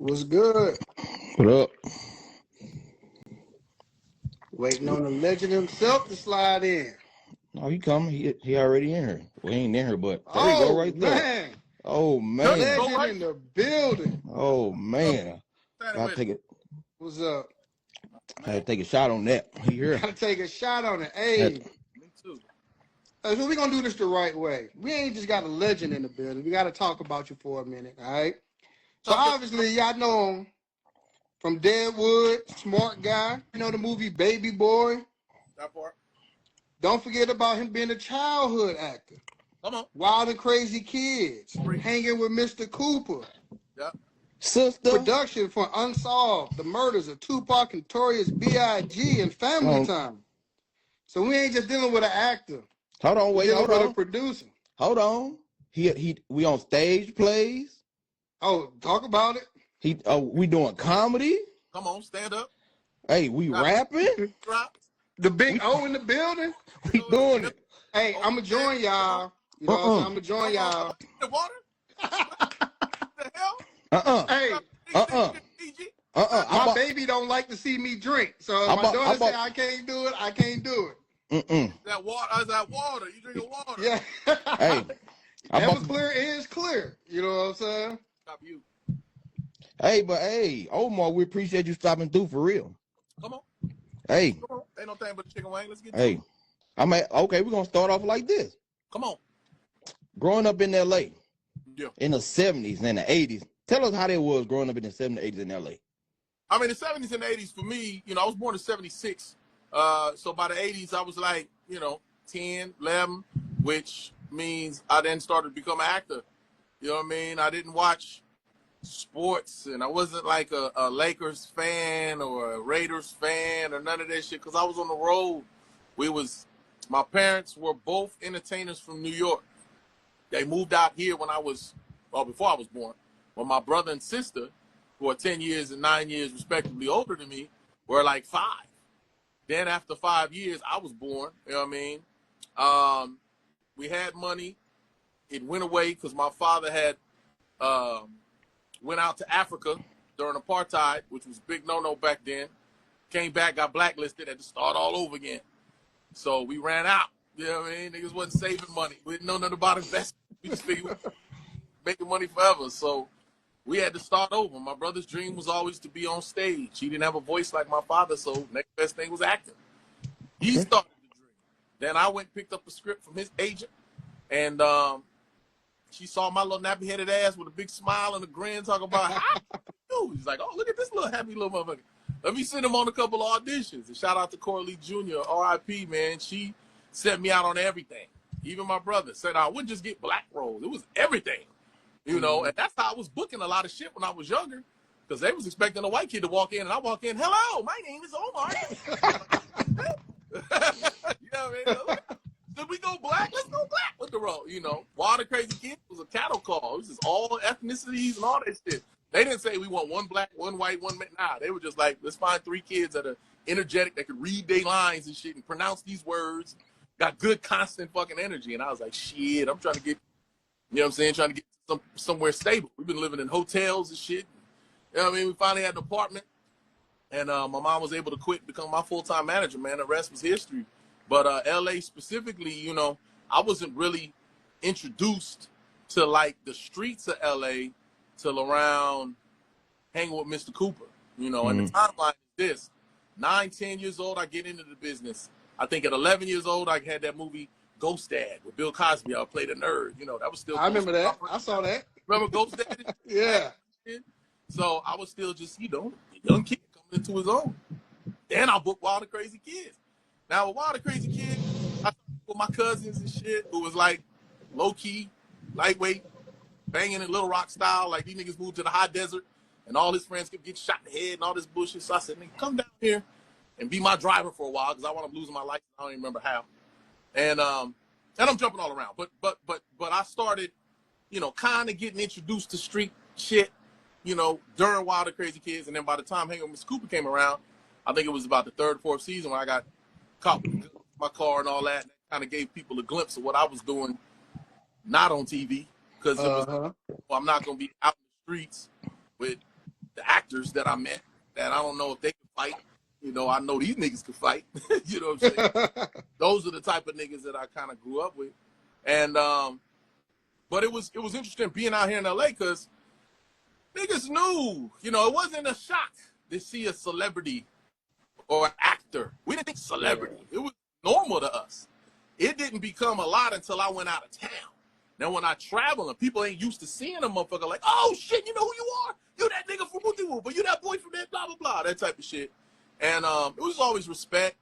What's good? What up? Waiting on the legend himself to slide in. No, he coming. He already in here. Well, he ain't in here, but there you go, Oh, right there. man. Oh There you man. go, Legend right? in the building. Oh Oh, man. standing Gotta with it. take it. What's up? Gotta take a shot on that. He here. Gotta take a shot on it. Had Hey, to- Me too. so we're going to do this the right way. We ain't just got a legend in the building. We got to talk about you for a minute, all right? So Talk to obviously, y'all know him from Deadwood, smart guy. You know the movie Baby Boy. that part. Don't forget about him being a childhood actor. Come on. Wild and Crazy Kids. Free. Hanging with Mr. Cooper. Yeah. Sister. Production for Unsolved, The Murders of Tupac and Notorious B.I.G. and Family Um, Time. So we ain't just dealing with an actor. hold on, We're wait, dealing hold with a on. producer. Hold on. We on stage plays. Oh, talk about it. We doing comedy. Come on. Stand up. Hey, we Got rapping. drop. The big We O in the building. we doing it. Hey, I'm going to join y'all. You know what I'm saying? I'm going to join Come on. y'all. The water? What the hell? Hey, PG? my I'm baby don't like to see me drink. So if I'm my about, daughter I'm say about, I can't do it, I can't do mm-mm. That water. Is that water? You drinking water? it. Hey, Yeah. I'm Ever about to, clear is clear. You know what I'm saying? Stop you. hey, Omar, we appreciate you stopping through for real. Come on. Hey, Come on. Ain't no thing but a chicken wing. Let's get to it. hey, okay, we're gonna start off like this. Come on. Growing up in LA Yeah. in the 70s and the 80s. Tell us how that was growing up in the 70s, 80s in LA. I mean, the 70s and 80s for me, I was born in 76. So by the 80s, I was like, 10, 11, which means I then started to become an actor. You know what I mean? I didn't watch sports, and I wasn't like a Lakers fan or a Raiders fan or none of that shit because I was on the road. My parents were both entertainers from New York. They moved out here before I was born. When my brother and sister, who are 10 years and 9 years respectively older than me, were like 5. Then after 5 years, I was born. You know what I mean? We had money. It went away because my father had went out to Africa during apartheid, which was a big no-no back then. Came back, got blacklisted, had to start all over again. So we ran out. You know what I mean? Niggas wasn't saving money. We didn't know nothing about investment. We just figured we were making money forever. So we had to start over. My brother's dream was always to be on stage. He didn't have a voice like my father, so next best thing was acting. He started the dream. Then I went and picked up a script from his agent, and she saw my little nappy-headed ass with a big smile and a grin talking about, how you do? He's like, oh, look at this little happy little motherfucker. Let me send him on a couple of auditions. And shout out to Coralie Jr., R.I.P., man. She set me out on everything. Even my brother said I wouldn't just get black roles. It was everything. And that's how I was booking a lot of shit when I was younger, because they was expecting a white kid to walk in, and I walk in, hello, my name is Omar. You know what I mean? Did we go black? Let's go black with the role. Wild and Crazy Kids was a cattle call. It was just all ethnicities and all that shit. They didn't say we want one black, one white, one man. Nah, they were just like, let's find 3 kids that are energetic, that could read their lines and shit and pronounce these words, got good constant fucking energy. And I was like, shit, I'm trying to get, trying to get somewhere stable. We've been living in hotels and shit. You know what I mean? We finally had an apartment, and my mom was able to quit and become my full-time manager, man. The rest was history. But LA specifically, I wasn't really introduced to like the streets of LA till around hanging with Mr. Cooper, and the timeline is this: 9, 10 years old, I get into the business. I think at 11 years old, I had that movie Ghost Dad with Bill Cosby. I played a nerd. That was still. I remember that. I saw that. Remember Ghost Dad? Yeah. So I was still just, a young kid coming into his own. Then I booked Wild and Crazy Kids. Now with Wild and Crazy Kids, I with my cousins and shit, who was like low key, lightweight, banging in Little Rock style. Like these niggas moved to the high desert, and all his friends could get shot in the head and all this bullshit. So I said, nigga, come down here and be my driver for a while, because I want to lose my life. I don't even remember how. And I'm jumping all around. But I started, kind of getting introduced to street shit, during Wild and Crazy Kids. And then by the time Hanging with Mr. Cooper came around, I think it was about the 3rd, 4th season when I got caught with my car and all that. And that kind of gave people a glimpse of what I was doing, not on TV, because it was, well, I'm not going to be out in the streets with actors that I met that I don't know if they can fight. You know, I know these niggas can fight. You know what I'm saying? Those are the type of niggas that I kind of grew up with. And but it was interesting being out here in LA because niggas knew, you know, it wasn't a shock to see a celebrity or an actor. We didn't think celebrity. It was normal to us. It didn't become a lot until I went out of town. Now, when I travel and people ain't used to seeing a motherfucker like, oh, shit, you know who you are? You that nigga from Wooty Woo, but you that boy from that blah, blah, blah, that type of shit. And it was always respect.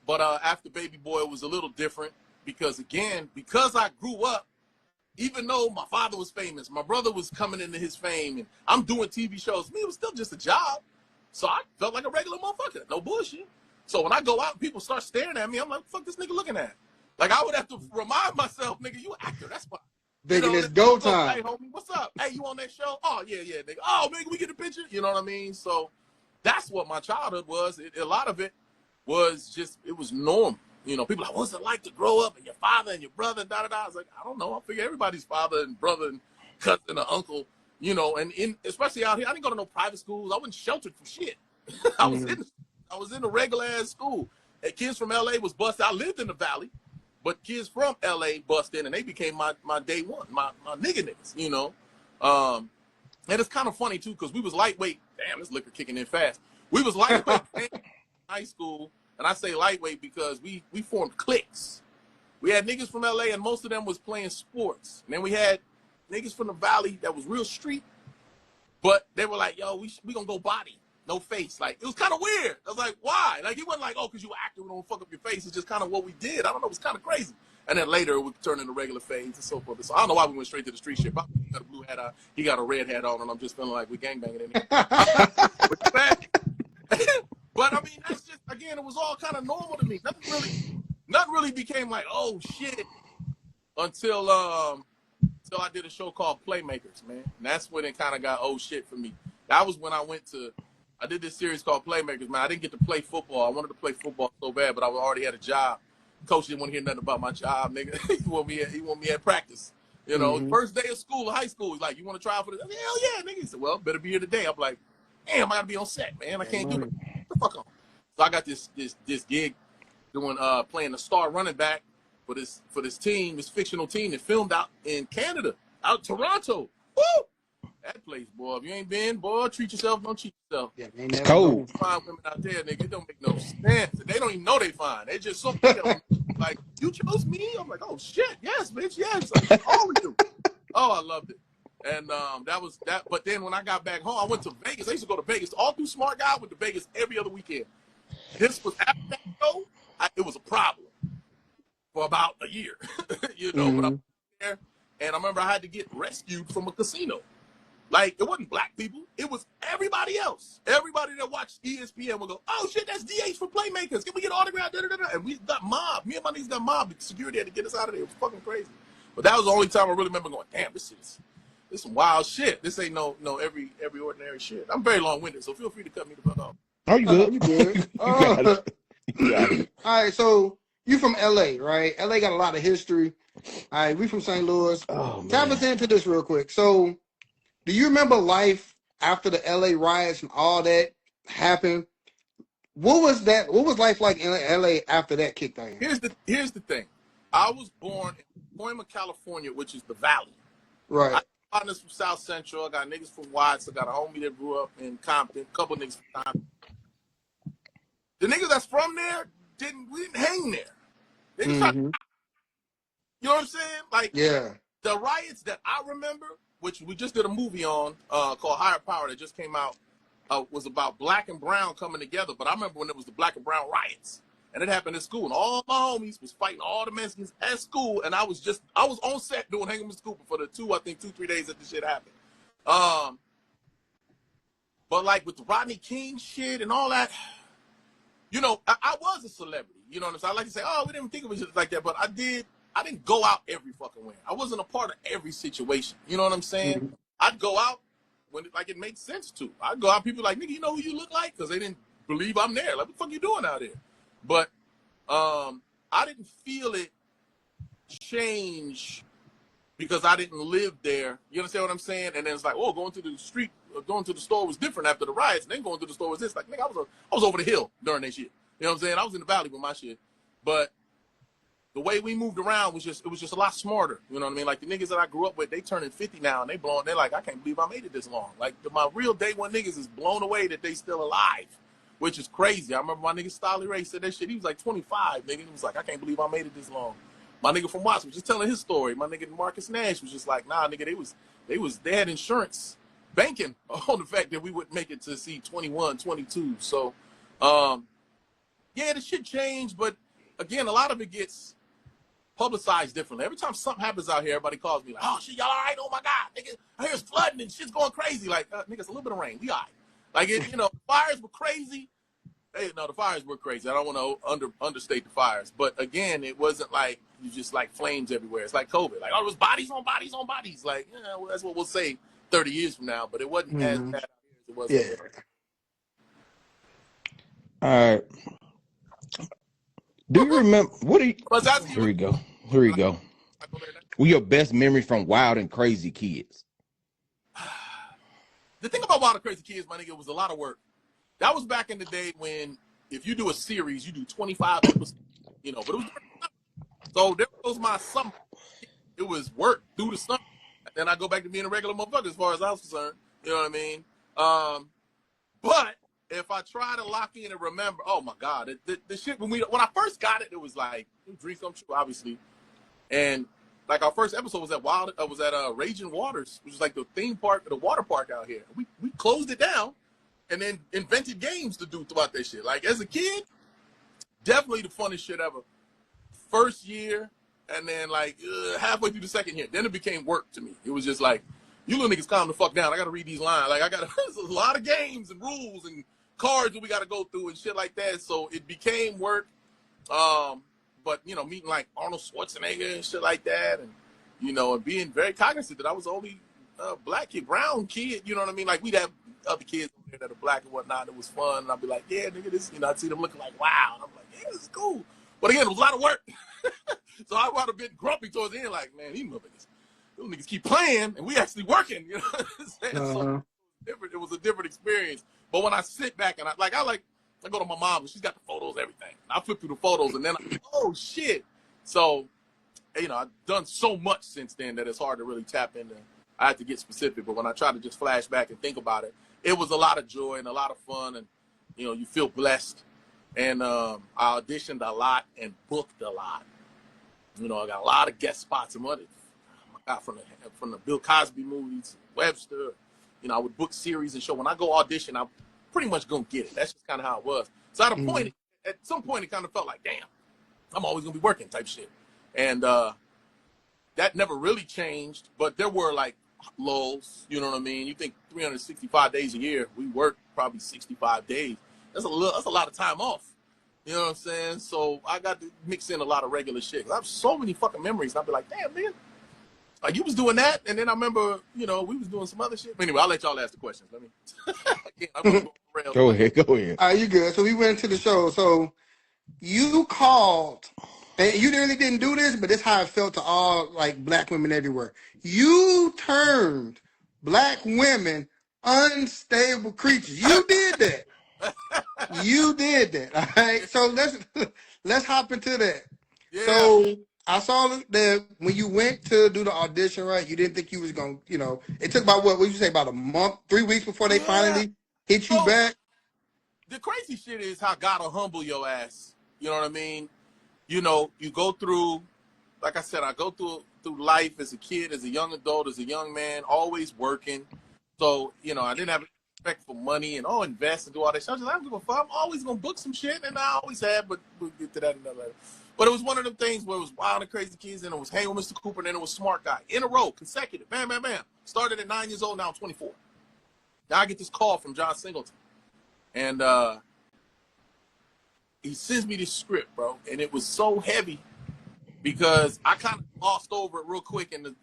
But after Baby Boy, it was a little different because, again, because I grew up, even though my father was famous, my brother was coming into his fame, and I'm doing TV shows, to me, it was still just a job. So I felt like a regular motherfucker. No bullshit. So when I go out and people start staring at me, I'm like, fuck this nigga looking at? Like, I would have to remind myself, nigga, you an actor. That's fine. Thinking it's go time. Hey, homie, what's up? Hey, you on that show? Oh, yeah, nigga. Oh, man, can we get a picture? You know what I mean? So that's what my childhood was. A lot of it was just, it was normal. You know, people like, what's it like to grow up and your father and your brother and da-da-da? I was like, I don't know. I figure everybody's father and brother and cousin and uncle, you know, and especially out here, I didn't go to no private schools. I wasn't sheltered from shit. I was in a regular ass school. And kids from LA was busted. I lived in the Valley, but kids from LA busted in and they became my day one, my niggas, you know. And it's kind of funny too, because we was lightweight. Damn, this liquor kicking in fast. We was lightweight in high school. And I say lightweight because we formed cliques. We had niggas from LA and most of them was playing sports. And then we had niggas from the Valley that was real street, but they were like, yo, we gonna go body, no face. Like, it was kind of weird. I was like, why? Like, he wasn't like, oh, because you an actor, we don't fuck up your face. It's just kind of what we did. I don't know, it was kind of crazy. And then later it would turn into regular fades and so forth. So I don't know why we went straight to the street shit. Probably he got a blue hat on, he got a red hat on, and I'm just feeling like we gangbanging in here. But I mean, that's just, again, it was all kind of normal to me. Nothing really became like, oh shit, until I did a show called Playmakers, man. And that's when it kind of got oh shit for me. That was when I did this series called Playmakers, man. I didn't get to play football. I wanted to play football so bad, but I already had a job. Coach didn't want to hear nothing about my job, nigga. he want me at practice. You know, first day of school, high school, he's like, you want to try out for this? Hell yeah, nigga. He said, well, better be here today. I'm like, damn, I gotta be on set, man. I can't do it. The fuck on. So I got this gig doing playing the star running back for this team, this fictional team that filmed out in Canada, out in Toronto. Woo! That place, boy. If you ain't been, boy, treat yourself, don't cheat yourself. Yeah, it's cold. Fine women out there, nigga. It don't make no sense. They don't even know they fine. They just so like, you chose me? I'm like, oh shit, yes, bitch, yes. Like, all of you. Oh, I loved it. And that was that. But then when I got back home, I went to Vegas. I used to go to Vegas. All through Smart Guy, I went to Vegas every other weekend. This was after that show. It was a problem for about a year, you know. But I was there, and I remember I had to get rescued from a casino. Like, it wasn't black people. It was everybody else. Everybody that watched ESPN would go, oh, shit, that's DH for Playmakers. Can we get an autograph? And we got mobbed. Me and my niggas got mobbed. The security had to get us out of there. It was fucking crazy. But that was the only time I really remember going, damn, this is some wild shit. This ain't no every ordinary shit. I'm very long-winded, so feel free to cut me the fuck off. Oh, you good? You good. You got it. All right, so you from LA, right? LA got a lot of history. All right, we from St. Louis. Oh, Tap us into this real quick. So, do you remember life after the LA riots and all that happened? What was that? What was life like in LA after that kicked in? Here's the thing. I was born in Hoima, California, which is the Valley. Right. I got partners from South Central. I got niggas from Watts. I got a homie that grew up in Compton. A couple niggas from Compton. The niggas that's from there we didn't hang there. They just tried to, you know what I'm saying? Like, yeah. The riots that I remember, which we just did a movie on called Higher Power that just came out, was about black and brown coming together. But I remember when it was the black and brown riots. And it happened at school. And all my homies was fighting all the Mexicans at school. And I was on set doing Hanging with Scooper for the 2-3 days that this shit happened. But like with the Rodney King shit and all that, you know, I was a celebrity. You know what I'm saying? I like to say, oh, we didn't think of it like that. But I didn't go out every fucking way. I wasn't a part of every situation. You know what I'm saying? I'd go out when it made sense to. I'd go out, people like, nigga, you know who you look like? Because they didn't believe I'm there. Like, what the fuck you doing out there? But I didn't feel it change because I didn't live there. You understand what I'm saying? And then it's like, oh, going to the street, going to the store was different after the riots, and then going to the store was this. Like, nigga, I was over the hill during that shit. You know what I'm saying? I was in the valley with my shit, but the way we moved around was just a lot smarter. You know what I mean? Like the niggas that I grew up with, they turning 50 now and they're like, I can't believe I made it this long. Like my real day one niggas is blown away that they still alive, which is crazy. I remember my nigga Stolly Ray said that shit. He was like 25, nigga. He was like, I can't believe I made it this long. My nigga from Watts was just telling his story. My nigga Marcus Nash was just like, nah, nigga, they had insurance banking on the fact that we wouldn't make it to see 21, 22. So, yeah, the shit changed, but again, a lot of it gets publicized differently. Every time something happens out here, everybody calls me like, oh shit, y'all all right? Oh my God, nigga, I hear it's flooding and shit's going crazy. Like, nigga, it's a little bit of rain. We all right. Like, fires were crazy. Hey, no, the fires were crazy. I don't want to understate the fires. But again, it wasn't like you just like flames everywhere. It's like COVID. Like, oh, it was bodies on bodies on bodies. Like, yeah, well, that's what we'll say 30 years from now. But it wasn't as bad as it was Yeah. over there. All right. Do you remember Here we go. Here we go. What are your best memories from Wild and Crazy Kids? The thing about Wild and Crazy Kids, my nigga, it was a lot of work. That was back in the day when if you do a series, you do 25 episodes, but it was so there goes my summer. It was work through the summer. And then I go back to being a regular motherfucker as far as I was concerned. You know what I mean? But if I try to lock in and remember, oh my God, the shit when I first got it, it was like dreams come true, obviously. And like our first episode was at Raging Waters, which was like the theme park, the water park out here. We closed it down and then invented games to do throughout that shit. Like as a kid, definitely the funnest shit ever. First year, and then like halfway through the second year, then it became work to me. It was just like, you little niggas calm the fuck down. I got to read these lines. Like there's a lot of games and rules and cards that we got to go through and shit like that. So it became work. But meeting like Arnold Schwarzenegger and shit like that, and and being very cognizant that I was the only black kid, brown kid. You know what I mean? Like we'd have other kids over there that are black and whatnot. It was fun, and I'd be like, yeah, nigga, this. I'd see them looking like, wow, and I'm like, yeah, this is cool. But again, it was a lot of work. So I would have been grumpy towards the end, like, man, these niggas keep playing, and we actually working. You know what I'm saying? So it was a different experience. But when I sit back and I go to my mom and she's got the photos, everything. I flip through the photos and then oh shit. So, I've done so much since then that it's hard to really tap into. I have to get specific, but when I try to just flash back and think about it, it was a lot of joy and a lot of fun, and you feel blessed. And I auditioned a lot and booked a lot. I got a lot of guest spots and money. I got from the Bill Cosby movies, Webster. I would book series and show. When I go audition, I'm pretty much gonna get it. That's just kind of how it was. So at some point, it kind of felt like, damn, I'm always gonna be working type shit. And that never really changed. But there were like lulls. You know what I mean? You think 365 days a year, we work probably 65 days. That's a lot of time off. You know what I'm saying? So I got to mix in a lot of regular shit. I have so many fucking memories. And I'll be like, damn, man. Like you was doing that, and then I remember, we was doing some other shit. But anyway, I'll let y'all ask the questions. Let me. Go ahead. All right, you good. So we went into the show. So you called, and you really didn't do this, but this is how it felt to all like black women everywhere. You turned black women unstable creatures. You did that. You did that. All right. So let's hop into that. Yeah. So I saw that when you went to do the audition, right? You didn't think you was gonna, it took about what would you say, about a month, 3 weeks before they finally hit you back. The crazy shit is how God will humble your ass. You know what I mean? You go through, like I said, I go through life as a kid, as a young adult, as a young man, always working. So, I didn't have respect for money and invest and do all that shit. I was like, I don't give a fuck. I'm always gonna book some shit, and I always have, but we'll get to that another. But it was one of them things where it was Wild and Crazy Kids, and it was Hey with Mr. Cooper, and then it was Smart Guy. In a row, consecutive. Bam, bam, bam. Started at 9 years old, now I'm 24. Now I get this call from John Singleton. And he sends me this script, bro. And it was so heavy because I kind of glossed over it real quick in the,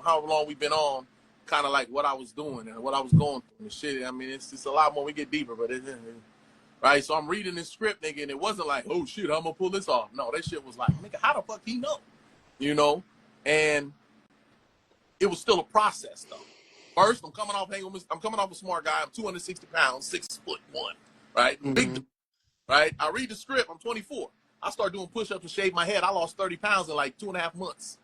how long we've been on, kind of like what I was doing and what I was going through and shit. I mean, it's just a lot more. We get deeper, but right? So I'm reading this script, nigga, and it wasn't like, oh, shit, I'm going to pull this off. No, that shit was like, nigga, how the fuck he know? And it was still a process though. First, I'm coming off a smart guy. I'm 260 pounds, 6'1", right? Big, right? I read the script. I'm 24. I start doing push-ups and shave my head. I lost 30 pounds in like 2.5 months.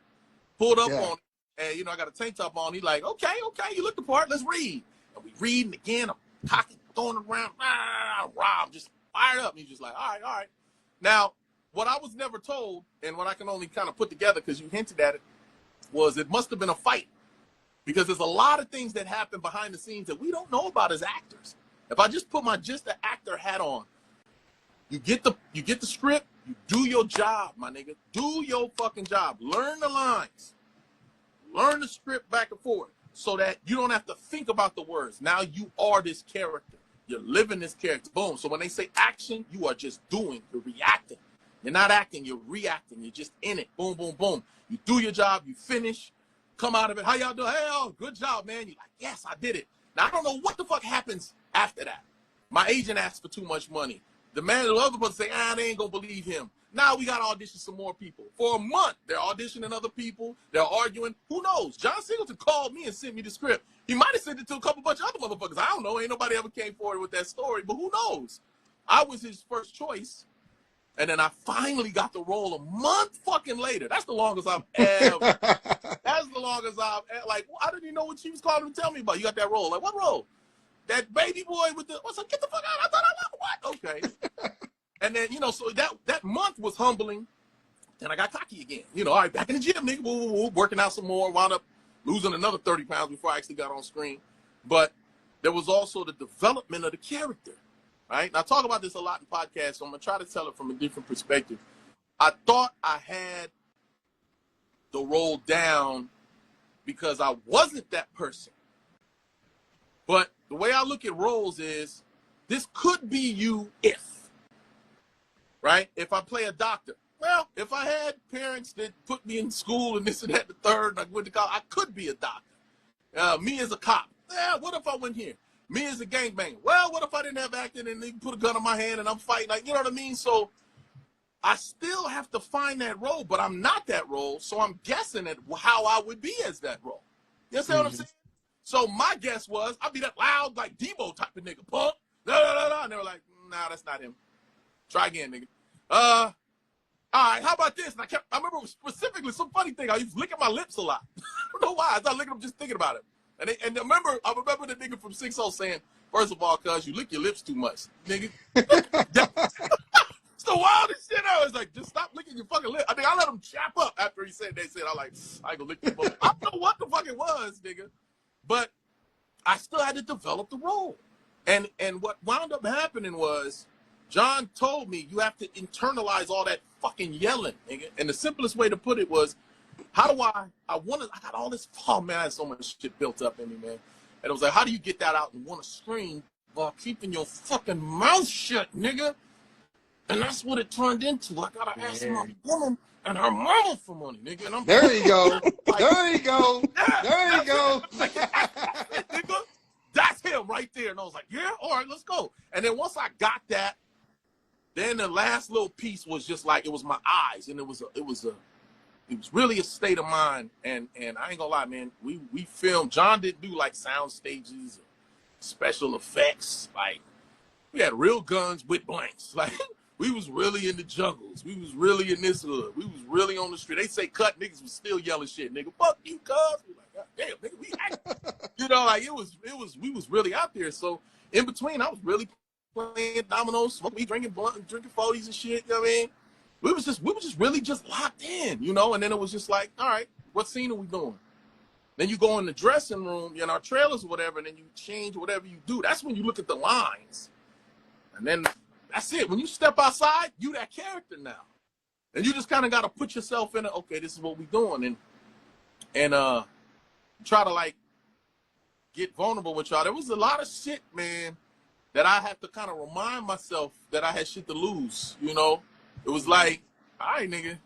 Pulled up on it, and I got a tank top on. He's like, okay, you look the part. Let's read. And we reading again. I'm cocky, throwing it around. I'm just fired up. And he's just like, all right. Now, what I was never told, and what I can only kind of put together because you hinted at it, was it must have been a fight. Because there's a lot of things that happen behind the scenes that we don't know about as actors. If I just put my just the actor hat on, you get the script, you do your job, my nigga. Do your fucking job. Learn the lines. Learn the script back and forth so that you don't have to think about the words. Now you are this character. You're living this character. Boom. So when they say action, you are just doing. You're reacting. You're not acting. You're reacting. You're just in it. Boom, boom, boom. You do your job. You finish. Come out of it. How y'all doing? Hey, good job, man. You're like, yes, I did it. Now, I don't know what the fuck happens after that. My agent asked for too much money. The man, the other person say, they ain't going to believe him. Now we got to audition some more people. For a month, they're auditioning other people. They're arguing. Who knows? John Singleton called me and sent me the script. He might have sent it to a couple bunch of other motherfuckers. I don't know. Ain't nobody ever came forward with that story, but who knows? I was his first choice. And then I finally got the role a month fucking later. That's the longest I've ever. That's the longest I've ever. Like, I didn't even know what she was calling to tell me about. You got that role. Like, what role? That baby boy with the. What's up? Get the fuck out. I thought I was. What? Okay. And then, so that month was humbling. Then I got cocky again. All right, back in the gym, nigga. Woo, working out some more. Wound up losing another 30 pounds before I actually got on screen. But there was also the development of the character. Right? And I talk about this a lot in podcasts, so I'm going to try to tell it from a different perspective. I thought I had the role down because I wasn't that person. But the way I look at roles is this could be you if, right? If I play a doctor. Well, if I had parents that put me in school and this and that, the third, and I went to college, I could be a doctor. Me as a cop. What if I went here? Me as a gangbanger. Well, what if I didn't have acting and they put a gun in my hand and I'm fighting? Like, you know what I mean? So I still have to find that role, but I'm not that role. So I'm guessing at how I would be as that role. You understand what I'm saying? So my guess was I'd be that loud, like Debo type of nigga. Pump. And they were like, nah, that's not him. Try again, nigga. All right, how about this? And I remember specifically some funny thing. I used to lick at my lips a lot. I don't know why. I started licking them just thinking about it. And I remember the nigga from 6-0 saying, first of all, cuz you lick your lips too much, nigga. It's the wildest shit. I was like, just stop licking your fucking lips. I mean, I let him chap up after he said, I like, I ain't gonna lick your book. I don't know what the fuck it was, nigga. But I still had to develop the role. And what wound up happening was, John told me you have to internalize all that fucking yelling, nigga. And the simplest way to put it was, how do I got all this, oh man, I had so much shit built up in me, man. And it was like, how do you get that out and want to scream while keeping your fucking mouth shut, nigga? And that's what it turned into. I gotta ask my woman and her mama for money, nigga. And I'm there you go. Like, there you go. Yeah, there you go. Nigga, that's him right there. And I was like, yeah, all right, let's go. And then once I got that, then the last little piece was just like, it was my eyes. And it was really a state of mind, and I ain't gonna lie, man. We filmed. John didn't do like sound stages, or special effects. Like we had real guns with blanks. Like we was really in the jungles. We was really in this hood. We was really on the street. They say cut, niggas was still yelling shit, nigga. Fuck you, cuz. We like, God damn, nigga, we act. Like we was really out there. So in between, I was really playing dominoes, smoking weed, drinking blunt, drinking 40s and shit. You know what I mean? We was just really just locked in, and then it was just like, all right, what scene are we doing? Then you go in the dressing room, in our trailers or whatever, and then you change whatever you do. That's when you look at the lines. And then that's it. When you step outside, you that character now. And you just kind of got to put yourself in it. Okay, this is what we doing. And try to like get vulnerable with y'all. There was a lot of shit, man, that I had to kind of remind myself that I had shit to lose, It was like, all right, nigga.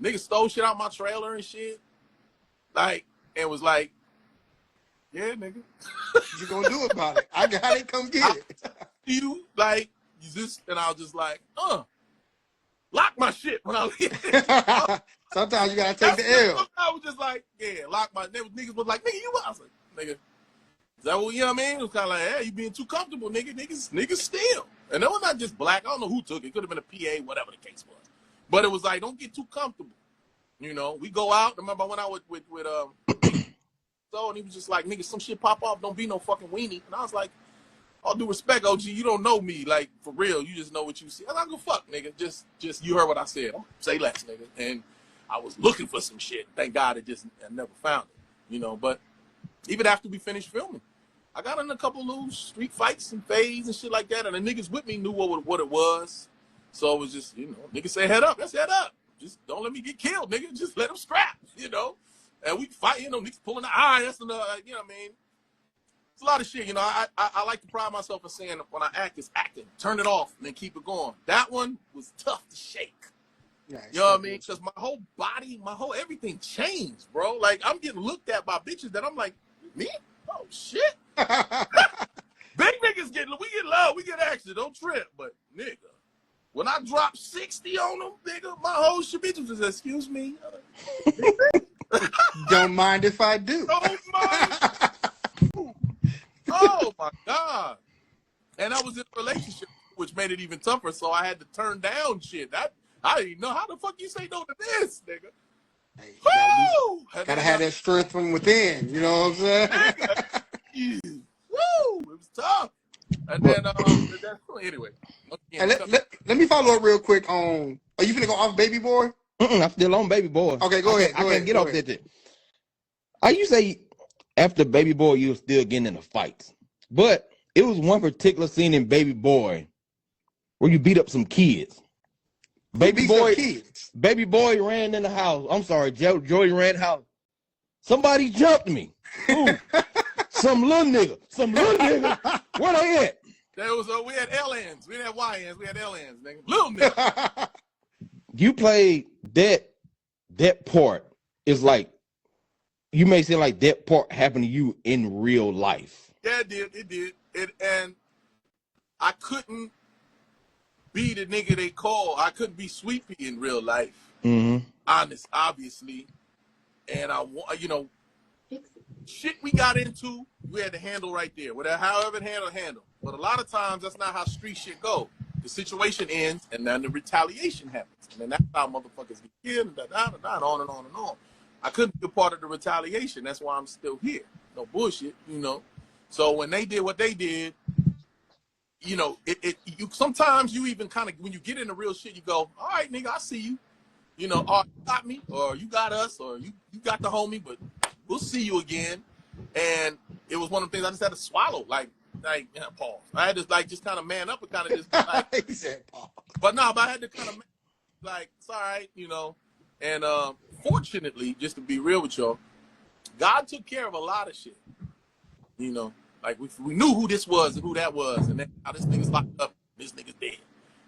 Nigga stole shit out my trailer and shit. Like, it was like, yeah, nigga. You gonna do about it. I got it. Come get it. You, like, and I was just like, lock my shit when I leave. Sometimes you gotta take That's the what L. I was just like, yeah, lock my. Niggas was like, nigga, you what? I was like, nigga, is that what you know what I mean? It was kind of like, hey, you being too comfortable, nigga. Niggas steal. And that was not just black. I don't know who took it. It could have been a PA, whatever the case was. But it was like, don't get too comfortable. You know, we go out. Remember when I was with Big So, and he was just like, nigga, some shit pop off. Don't be no fucking weenie. And I was like, all due respect, OG, you don't know me, like, for real. You just know what you see. I was like, go fuck, nigga. Just you heard what I said. Say less, nigga. And I was looking for some shit. Thank God I never found it. You know, but even after we finished filming, I got in a couple little street fights and fades and shit like that, and the niggas with me knew what it was. So it was just, you know, niggas say head up, let's head up. Just don't let me get killed, nigga. Just let them scrap, you know. And we fight, you know, niggas pulling the eye. That's another, you know what I mean? It's a lot of shit, you know. I like to pride myself in saying when I act, it's acting. Turn it off and then keep it going. That one was tough to shake. Yeah, You know what I mean? Because my whole body, my whole everything changed, bro. Like, I'm getting looked at by bitches that I'm like, me? Oh, shit. Big niggas get love, we get action, don't trip. But, nigga, when I drop 60 on them, nigga, my whole shit bitch was, excuse me. Don't mind if I do. Don't mind. Oh, my God. And I was in a relationship, which made it even tougher, so I had to turn down shit. I didn't even know how the fuck you say no to this, nigga. Hey, Woo! gotta have that strength from within, you know what I'm saying? Nigga, woo! It was tough. And then, anyway. Hey, let me follow up real quick on, are you finna go off Baby Boy? I'm still on Baby Boy. Okay, go ahead. I can't get off that shit. You say after Baby Boy, you were still getting in the fights. But it was one particular scene in Baby Boy where you beat up some kids. Baby Boy ran in the house. I'm sorry, Joey ran the house. Somebody jumped me. Ooh, some little nigga. Where they at? There was we had LNs. We didn't have YNs. We had LNs, nigga. Little nigga. You played that part is like, you may say like that part happened to you in real life. Yeah, it did. And I couldn't be the nigga they call. I couldn't be Sweepy in real life. Mm-hmm. Honest, obviously. And you know, shit we got into, we had to handle right there. Whatever, however it handle. But a lot of times, that's not how street shit go. The situation ends, and then the retaliation happens. And then that's how motherfuckers get killed, and on and on and on. I couldn't be a part of the retaliation. That's why I'm still here. No bullshit, you know. So when they did what they did, you know, you sometimes you even kind of, when you get into real shit, you go, all right, nigga, I see you. You know, you got me, or you got us, or you got the homie, but we'll see you again. And it was one of the things I just had to swallow, like pause. I had to just kind of man up and kind of just like, he said pause. But I had to kind of like, it's all right, you know. And fortunately, just to be real with y'all, God took care of a lot of shit. You know, like we knew who this was and who that was, and then how this nigga's locked up, this nigga's dead,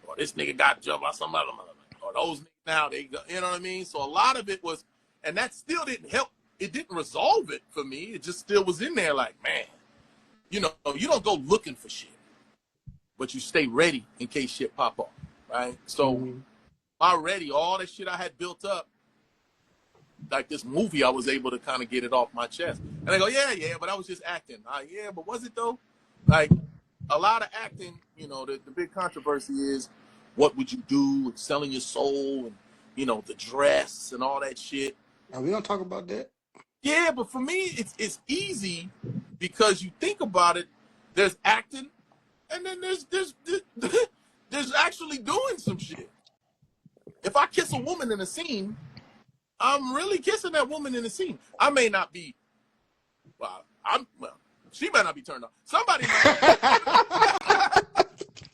or this nigga got jumped by some other motherfucker, or those niggas now they go, you know what I mean? So a lot of it was, and that still didn't help. It didn't resolve it for me. It just still was in there, like, man, you know, you don't go looking for shit, but you stay ready in case shit pop off, right? So already all that shit I had built up, like this movie, I was able to kind of get it off my chest. And I go, yeah, but I was just acting. Yeah, but was it though? Like, a lot of acting, you know, the big controversy is, what would you do, selling your soul, and, you know, the dress and all that shit. Now, we don't talk about that. Yeah, but for me, it's easy because you think about it. There's acting, and then there's actually doing some shit. If I kiss a woman in a scene, I'm really kissing that woman in the scene. I may not be, she might not be turned on. Somebody might.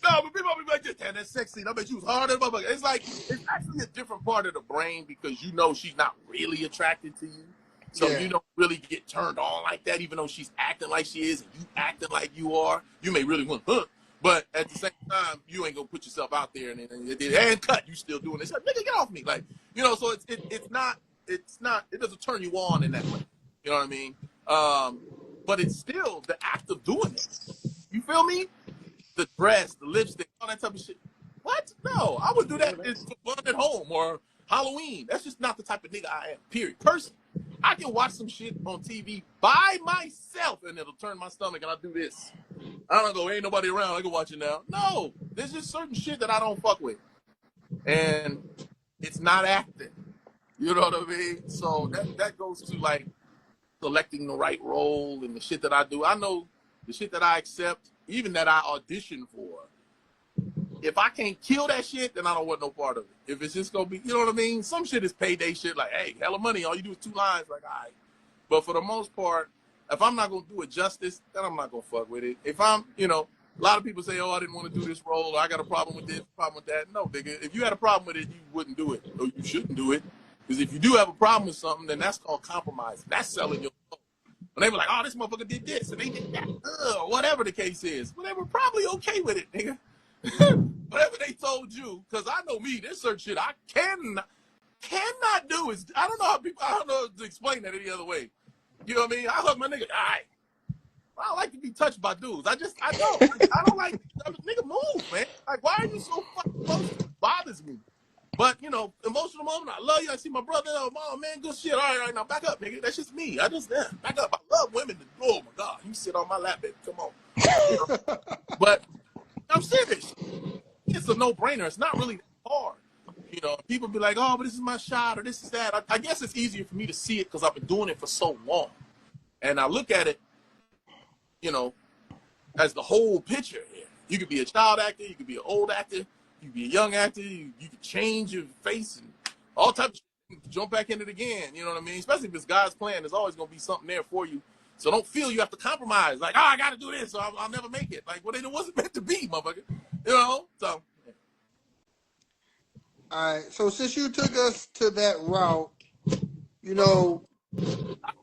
No, but people will be like, damn, that's sexy. I bet you was hard as motherfucker. It's like, it's actually a different part of the brain because you know she's not really attracted to you. So you don't really get turned on like that, even though she's acting like she is and you acting like you are. You may really want, but at the same time, you ain't gonna put yourself out there and cut. You still doing this? Nigga, get off me! Like, you know. So it's not. It doesn't turn you on in that way. You know what I mean? But it's still the act of doing it. You feel me? The dress, the lipstick, all that type of shit. What? No, I would do that for fun at home or Halloween. That's just not the type of nigga I am. Period. Person, I can watch some shit on TV by myself and it'll turn my stomach and I'll do this. I don't go, ain't nobody around. I can watch it now. No, there's just certain shit that I don't fuck with, and it's not acting. You know what I mean? So that goes to like selecting the right role and the shit that I do. I know the shit that I accept, even that I audition for. If I can't kill that shit, then I don't want no part of it. If it's just gonna be, you know what I mean? Some shit is payday shit, like, hey, hella money, all you do is 2 lines, like, all right. But for the most part, if I'm not gonna do it justice, then I'm not gonna fuck with it. If I'm, you know, a lot of people say, oh, I didn't want to do this role, or I got a problem with this, problem with that. No, nigga, if you had a problem with it, you wouldn't do it, or you shouldn't do it. Because if you do have a problem with something, then that's called compromise. That's selling your soul. When they were like, oh, this motherfucker did this, and they did that, whatever the case is, well, they were probably okay with it, nigga. Whatever they told you, because I know me, there's certain shit I cannot do. Is I don't know how people, I don't know to explain that any other way. You know what I mean? I hug my nigga. All right. I don't like to be touched by dudes. I don't like, nigga, move, man. Like, why are you so fucking close? It bothers me. But, you know, emotional moment, I love you. I see my brother. Oh, mom, man, good shit. All right, now back up, nigga. That's just me. Back up. I love women. Oh, my God. You sit on my lap, baby. Come on. You know? But I'm serious. It's a no-brainer. It's not really hard. You know, people be like, oh, but this is my shot or this is that. I guess it's easier for me to see it because I've been doing it for so long. And I look at it, you know, as the whole picture here. You could be a child actor. You could be an old actor. You could be a young actor. You could change your face and all types of shit, jump back in it again. You know what I mean? Especially if it's God's plan, there's always going to be something there for you. So don't feel you have to compromise. Like, oh, I got to do this, so I'll never make it. Like, well, it wasn't meant to be, motherfucker. You know? So. All right. So since you took us to that route, you know,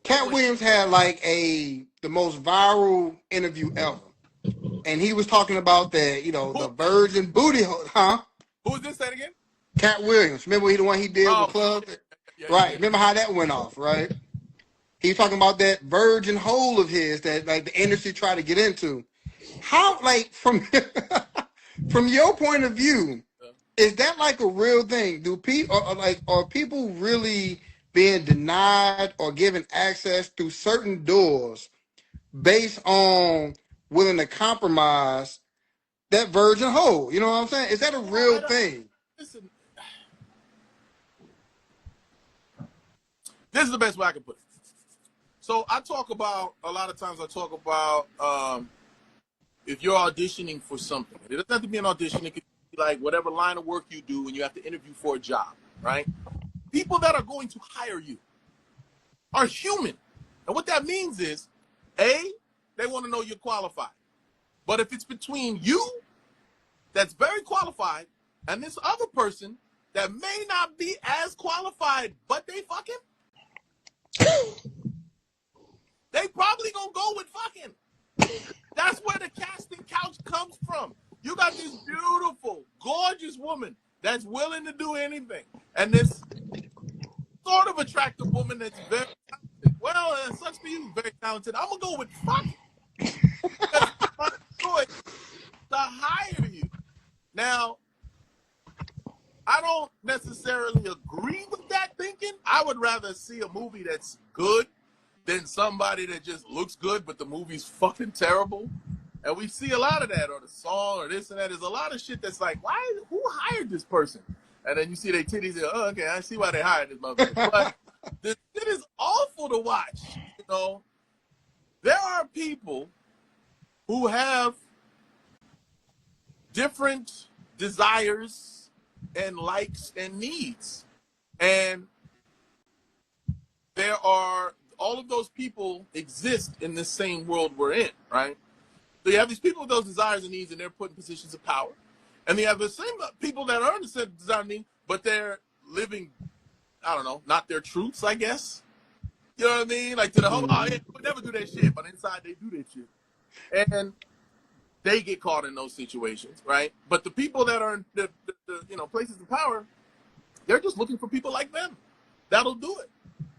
Cat Williams had like the most viral interview ever. And he was talking about that, you know, the virgin booty hole, huh? Who is this that again? Cat Williams. Remember the one he did with Club? Yeah, right. Yeah. Remember how that went off, right? He was talking about that virgin hole of his that like the industry tried to get into. How, like, from from your point of view, is that like a real thing? Do people are people really being denied or given access through certain doors based on willing to compromise that virgin hole? You know what I'm saying? Is that a real thing? Listen, this is the best way I can put it. So I talk about, a lot of times I talk about if you're auditioning for something. It doesn't have to be an audition. It could be like whatever line of work you do when you have to interview for a job, right? People that are going to hire you are human. And what that means is, A, they want to know you're qualified. But if it's between you, that's very qualified, and this other person that may not be as qualified, but they fucking, they probably gonna go with fucking. That's where the casting couch comes from. You got this beautiful, gorgeous woman that's willing to do anything, and this sort of attractive woman that's very talented. Well, it sucks for you, very talented. I'm gonna go with fucking. Because it's my choice to hire you. Now, I don't necessarily agree with that thinking. I would rather see a movie that's good than somebody that just looks good, but the movie's fucking terrible. And we see a lot of that, or the song, or this and that. There's a lot of shit that's like, who hired this person? And then you see their titties, and, oh, okay, I see why they hired this motherfucker. But this shit is awful to watch. You know, there are people who have different desires and likes and needs. And there are, all of those people exist in this same world we're in, right? So you have these people with those desires and needs, and they're put in positions of power. And you have the same people that are in the same desire and need, but they're living, I don't know, not their truths, I guess. You know what I mean? Like to the whole, oh, yeah, would never do that shit, but inside they do that shit. And they get caught in those situations, right? But the people that are in the places of power, they're just looking for people like them. That'll do it.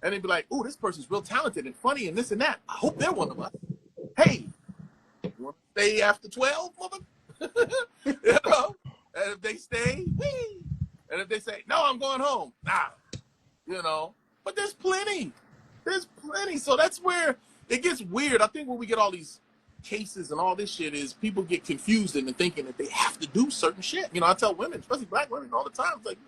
And they'd be like, oh, this person's real talented and funny and this and that. I hope they're one of us. Hey, you want to stay after 12, mother? You know? And they stay, wee. And if they say, no, I'm going home, nah, you know. But there's plenty. There's plenty. So that's where it gets weird. I think when we get all these cases and all this shit is people get confused into thinking that they have to do certain shit. You know, I tell women, especially black women all the time, like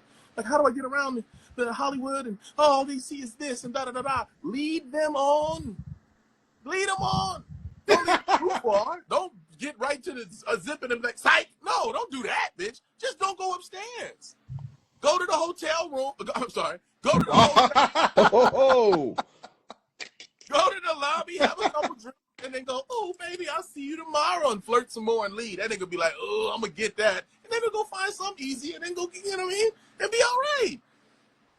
how do I get around the Hollywood and all they see is this and da-da-da-da. Lead them on. Lead them on. Don't lead too far. Don't get right to the zip and like, psych. No, don't do that, bitch. Just don't go upstairs. Go to the hotel room. I'm sorry. Go to the hotel. Oh, Go to the lobby, have a couple drinks, and then go, oh, baby, I'll see you tomorrow, and flirt some more and leave. That nigga be like, oh, I'm going to get that. And then we'll go find something easy and then go, you know what I mean? And be all right.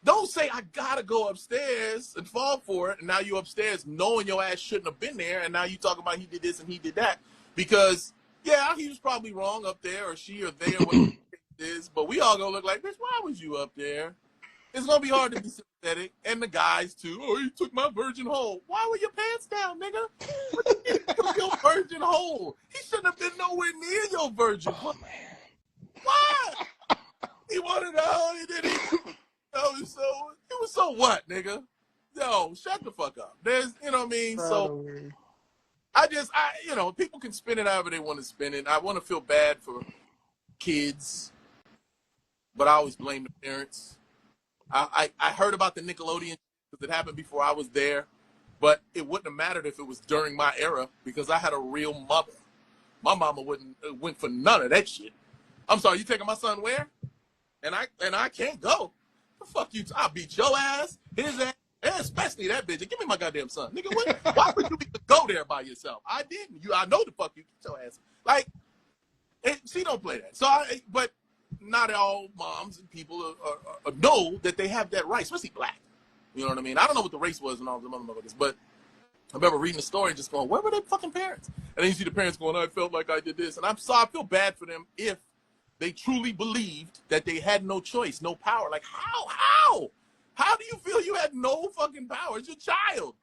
Don't say, I got to go upstairs and fall for it. And now you upstairs knowing your ass shouldn't have been there. And now you talk about he did this and he did that. Because, yeah, he was probably wrong up there or she or they or whatever it is. But we all going to look like, bitch, why was you up there? It's going to be hard to be sympathetic. And the guys, too. Oh, he took my virgin hole. Why were your pants down, nigga? What you mean he took your virgin hole? He shouldn't have been nowhere near your virgin hole. Oh, man. Why? He wanted out. He did it. It was so what, nigga? Yo, shut the fuck up. There's, you know what I mean? So, you know, people can spin it however they want to spin it. I want to feel bad for kids, but I always blame the parents. I heard about the Nickelodeon because it happened before I was there, but it wouldn't have mattered if it was during my era because I had a real mother. My mama went for none of that shit. I'm sorry, you taking my son where? And I can't go. The fuck you? I'll beat your ass, his ass, and especially that bitch. Give me my goddamn son, nigga. Why would you even go there by yourself? I didn't. I know the fuck you. Get your ass. Like, she don't play that. So but. Not all moms and people know that they have that right, especially black. You know what I mean? I don't know what the race was and all the motherfuckers, but I remember reading the story and just going, where were their fucking parents? And then you see the parents going, I felt like I did this. And I'm sorry, I feel bad for them if they truly believed that they had no choice, no power. Like, how? How do you feel you had no fucking power? It's your child.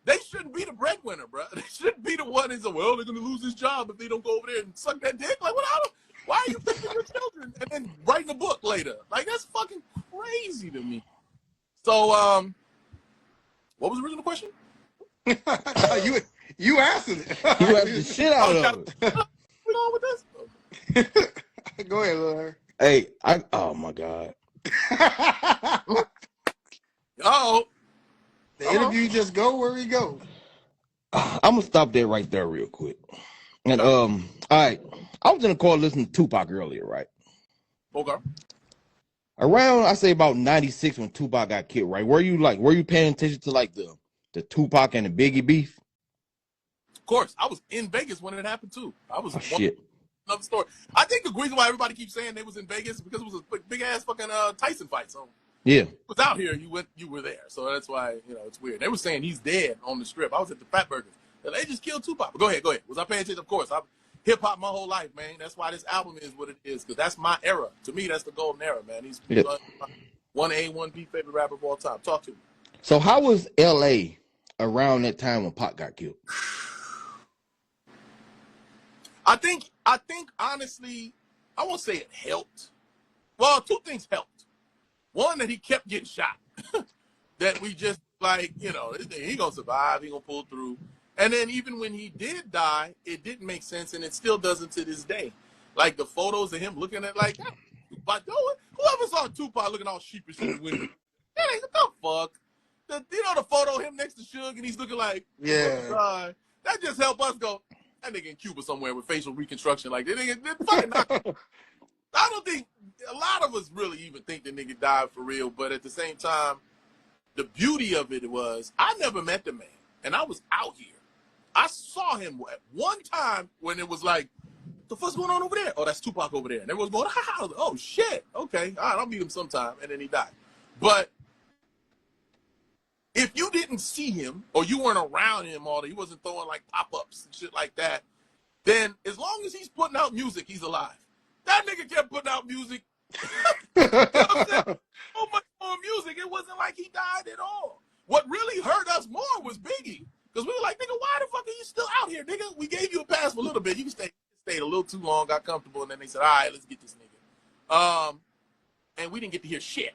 They shouldn't be the breadwinner, bro. They shouldn't be the one who's like, well, they're going to lose his job if they don't go over there and suck that dick. Like, why are you picking your children and then writing a book later? Like, that's fucking crazy to me. So, what was the original question? you answered it. You answered the shit out of it. We going with this? Go ahead, Lord. Hey, oh my God. Oh. The interview just go where we go. I'm gonna stop there right there real quick. And all right. I was in a call listening to Tupac earlier, right? Okay. Around, I say about 96 when Tupac got killed, right? Were you paying attention to like the Tupac and the Biggie beef? Of course. I was in Vegas when it happened too. I was shit. Another story. I think the reason why everybody keeps saying they was in Vegas is because it was a big ass fucking Tyson fight. So yeah. It was out here, you were there. So that's why, you know, it's weird. They were saying he's dead on the strip. I was at the Fat Burgers. They just killed Tupac. But go ahead. Was I paying attention? Of course. I've hip-hop my whole life, man. That's why this album is what it is, because that's my era. To me, that's the golden era, man. He's one A, one B favorite rapper of all time. Talk to me. So how was L.A. around that time when Pac got killed? I think honestly, I won't say it helped. Well, two things helped. One, that he kept getting shot. That we just like, you know, he gonna survive, he gonna pull through. And then even when he did die, it didn't make sense, and it still doesn't to this day. Like the photos of him looking at like, whoever saw Tupac looking all sheepish in the window, what the fuck? The photo of him next to Suge, and he's looking like, yeah. That just helped us go, that nigga in Cuba somewhere with facial reconstruction. Like, that nigga, fucking I don't think a lot of us really even think the nigga died for real, but at the same time, the beauty of it was I never met the man, and I was out here. I saw him at one time when it was like, the fuck's going on over there? Oh, that's Tupac over there. And everyone's going, oh, shit. Okay, all right, I'll meet him sometime. And then he died. But if you didn't see him or you weren't around him all day, he wasn't throwing like pop-ups and shit like that, then as long as he's putting out music, he's alive. That nigga kept putting out music. You know what I'm saying? So much more music. It wasn't like he died at all. What really hurt us more was Biggie. Because we were like, nigga, why the fuck are you still out here, nigga? We gave you a pass for a little bit. You stayed a little too long, got comfortable, and then they said, all right, let's get this nigga. And we didn't get to hear shit.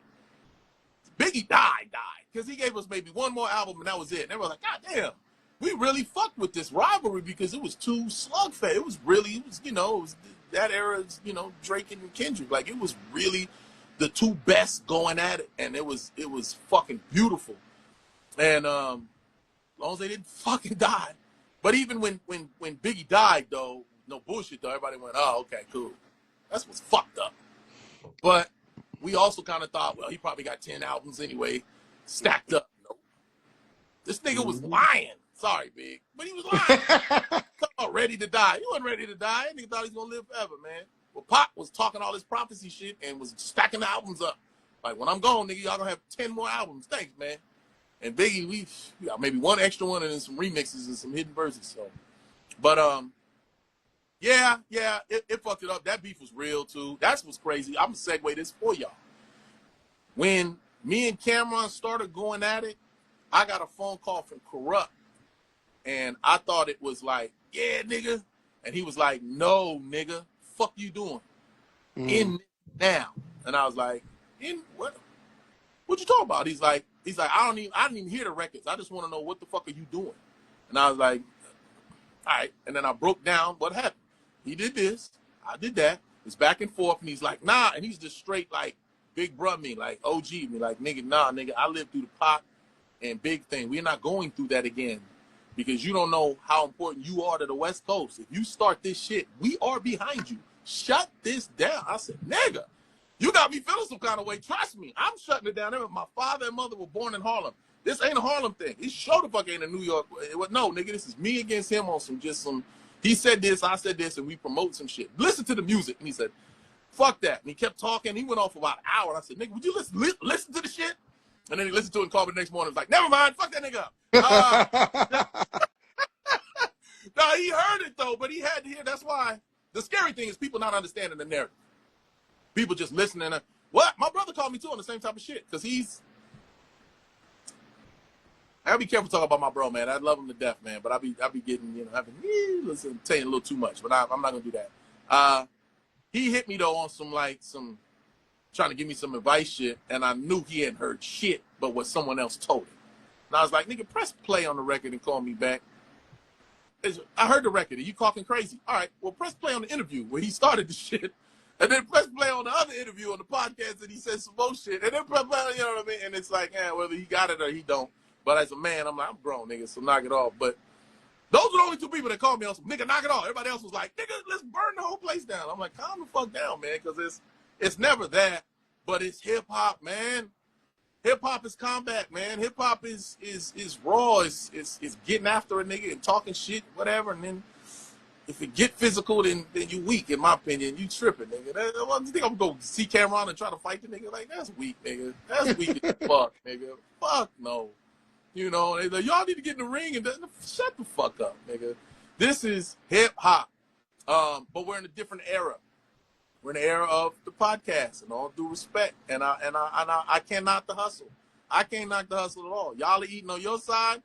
Biggie died, because he gave us maybe one more album and that was it. And everyone was like, God damn, we really fucked with this rivalry because it was too slugfest. It was that era, Drake and Kendrick. Like, it was really the two best going at it, and it was fucking beautiful. And as long as they didn't fucking die. But even when Biggie died, though, no bullshit though, everybody went, oh, okay, cool. That's what's fucked up. But we also kind of thought, well, he probably got 10 albums anyway, stacked up. Nope. This nigga was lying. Sorry, Big, but he was lying. Talking about ready to die. He wasn't ready to die. Nigga thought he was going to live forever, man. Well, Pop was talking all this prophecy shit and was stacking the albums up. Like, when I'm gone, nigga, y'all going to have 10 more albums. Thanks, man. And Biggie, we got maybe one extra one and then some remixes and some hidden verses. So, but, yeah, it fucked it up. That beef was real, too. That's what's crazy. I'm going to segue this for y'all. When me and Cameron started going at it, I got a phone call from Corrupt. And I thought it was like, yeah, nigga. And he was like, no, nigga. Fuck you doing? In now. And I was like, in what? What you talking about? He's like, I didn't even hear the records. I just want to know what the fuck are you doing? And I was like, all right. And then I broke down what happened. He did this. I did that. It's back and forth. And he's like, nah. And he's just straight like big bruh me, like OG me, like, nigga, nah, nigga, I lived through the Pop and Big thing. We're not going through that again because you don't know how important you are to the West Coast. If you start this shit, we are behind you. Shut this down. I said, nigga, you got me feeling some kind of way. Trust me, I'm shutting it down. My father and mother were born in Harlem. This ain't a Harlem thing. It sure the fuck ain't a New York. No, nigga, this is me against him on some, he said this, I said this, and we promote some shit. Listen to the music. And he said, fuck that. And he kept talking. He went on for about an hour. And I said, nigga, would you listen to the shit? And then he listened to it and called me the next morning. He was like, never mind. Fuck that nigga up. No, he heard it, though, but he had to hear. That's why the scary thing is people not understanding the narrative. People just listening. What? My brother called me, too, on the same type of shit because he's. I gotta be careful talking about my bro, man. I love him to death, man. But I be getting, saying a little too much. But I'm not gonna do that. He hit me though on some trying to give me some advice shit, and I knew he hadn't heard shit but what someone else told him. And I was like, nigga, press play on the record and call me back. I heard the record. Are you talking crazy? All right, well, press play on the interview where he started the shit, and then press play on the other interview on the podcast that he said some more shit, and then press play, you know what I mean? And it's like, whether he got it or he don't. But as a man, I'm like, I'm grown, nigga, so knock it off. But those are the only two people that called me on some, nigga, knock it off. Everybody else was like, nigga, let's burn the whole place down. I'm like, calm the fuck down, man, because it's never that, but it's hip-hop, man. Hip-hop is combat, man. Hip-hop is raw. It's getting after a nigga and talking shit, whatever, and then if it get physical, then you weak, in my opinion. You tripping, nigga. You think I'm going to go see Cameron and try to fight the nigga? Like, that's weak, nigga. That's weak as fuck, nigga. Fuck no. You know, they like, y'all need to get in the ring and shut the fuck up, nigga. This is hip hop, but we're in a different era. We're in the era of the podcast, and all due respect, and I can't knock the hustle. I can't knock the hustle at all. Y'all are eating on your side.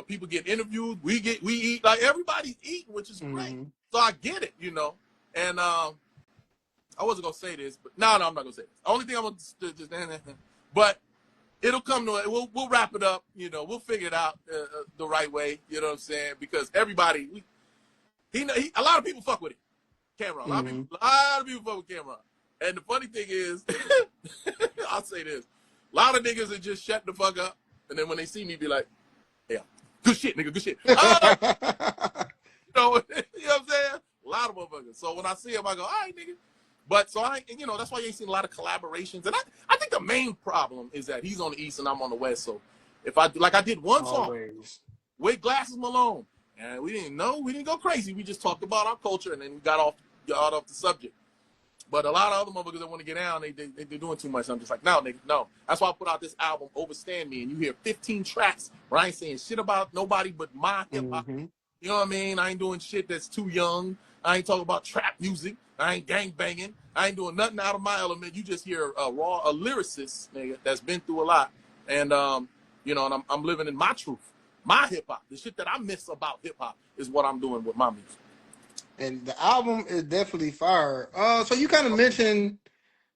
People get interviewed. We eat like everybody's eating, which is great. So I get it, you know. And I wasn't gonna say this, but no, I'm not gonna say this. The only thing I'm gonna just but. It'll come to it. We'll wrap it up. You know, we'll figure it out the right way. You know what I'm saying? Because everybody, a lot of people fuck with it. Cameron. A lot of people fuck with Cameron. And the funny thing is, I'll say this: a lot of niggas that just shut the fuck up, and then when they see me, be like, "Yeah, good shit, nigga, good shit." You know what I'm saying? A lot of motherfuckers. So when I see him, I go, "All right, nigga." But so that's why you ain't seen a lot of collaborations. And I think the main problem is that he's on the East and I'm on the West. So if I did one song with Glasses Malone, and we didn't go crazy. We just talked about our culture and then we got off the subject. But a lot of other motherfuckers that want to get down, they're doing too much. I'm just like, no, nigga, no. That's why I put out this album, Overstand Me, and you hear 15 tracks where I ain't saying shit about nobody but my hip hop. You know what I mean? I ain't doing shit that's too young. I ain't talking about trap music. I ain't gang banging. I ain't doing nothing out of my element. You just hear a lyricist, nigga, that's been through a lot. And, and I'm living in my truth. My hip-hop. The shit that I miss about hip-hop is what I'm doing with my music. And the album is definitely fire. So you kind of mentioned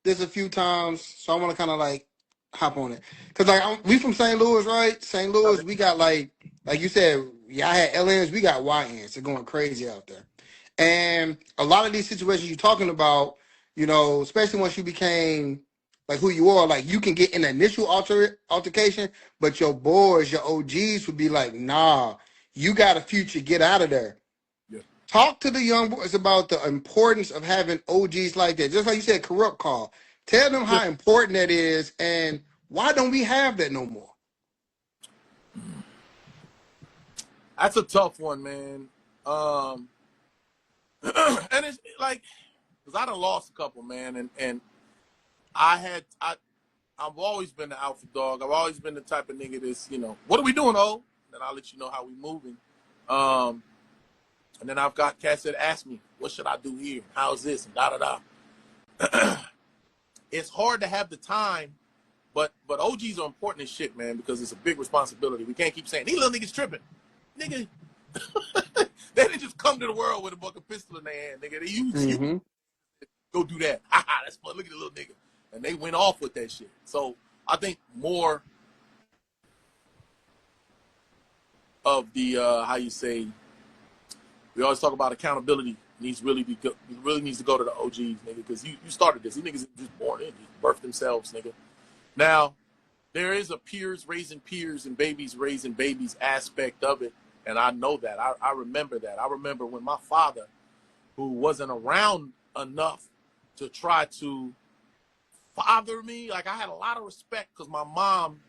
this a few times, so I want to kind of like hop on it because we from St. Louis, right? St. Louis, we got like you said, yeah, I had LNs, we got YNs. They're going crazy out there, and a lot of these situations you're talking about, you know, especially once you became like who you are, like you can get an initial altercation, but your boys, your OGs would be like, nah, you got a future, get out of there. Yeah. Talk to the young boys about the importance of having OGs like that. Just like you said, corrupt call. Tell them how important that is and why don't we have that no more? That's a tough one, man. And it's like, because I done lost a couple, man, and I've always been the alpha dog. I've always been the type of nigga that's, you know, what are we doing, oh? Then I'll let you know how we moving. And then I've got cats that ask me, what should I do here? How's this? And da-da-da. It's hard to have the time, but OGs are important as shit, man, because it's a big responsibility. We can't keep saying, these little niggas tripping. Nigga, they didn't just come to the world with a fucking pistol in their hand, nigga. They used you. Go do that. That's fun. Look at the little nigga. And they went off with that shit. So I think more of the, how you say, we always talk about accountability needs really needs to go to the OGs, nigga, because you started this. These niggas just born in, just birthed themselves, nigga. Now, there is a peers raising peers and babies raising babies aspect of it, and I know that. I remember that. I remember when my father, who wasn't around enough to try to father me, like I had a lot of respect because my mom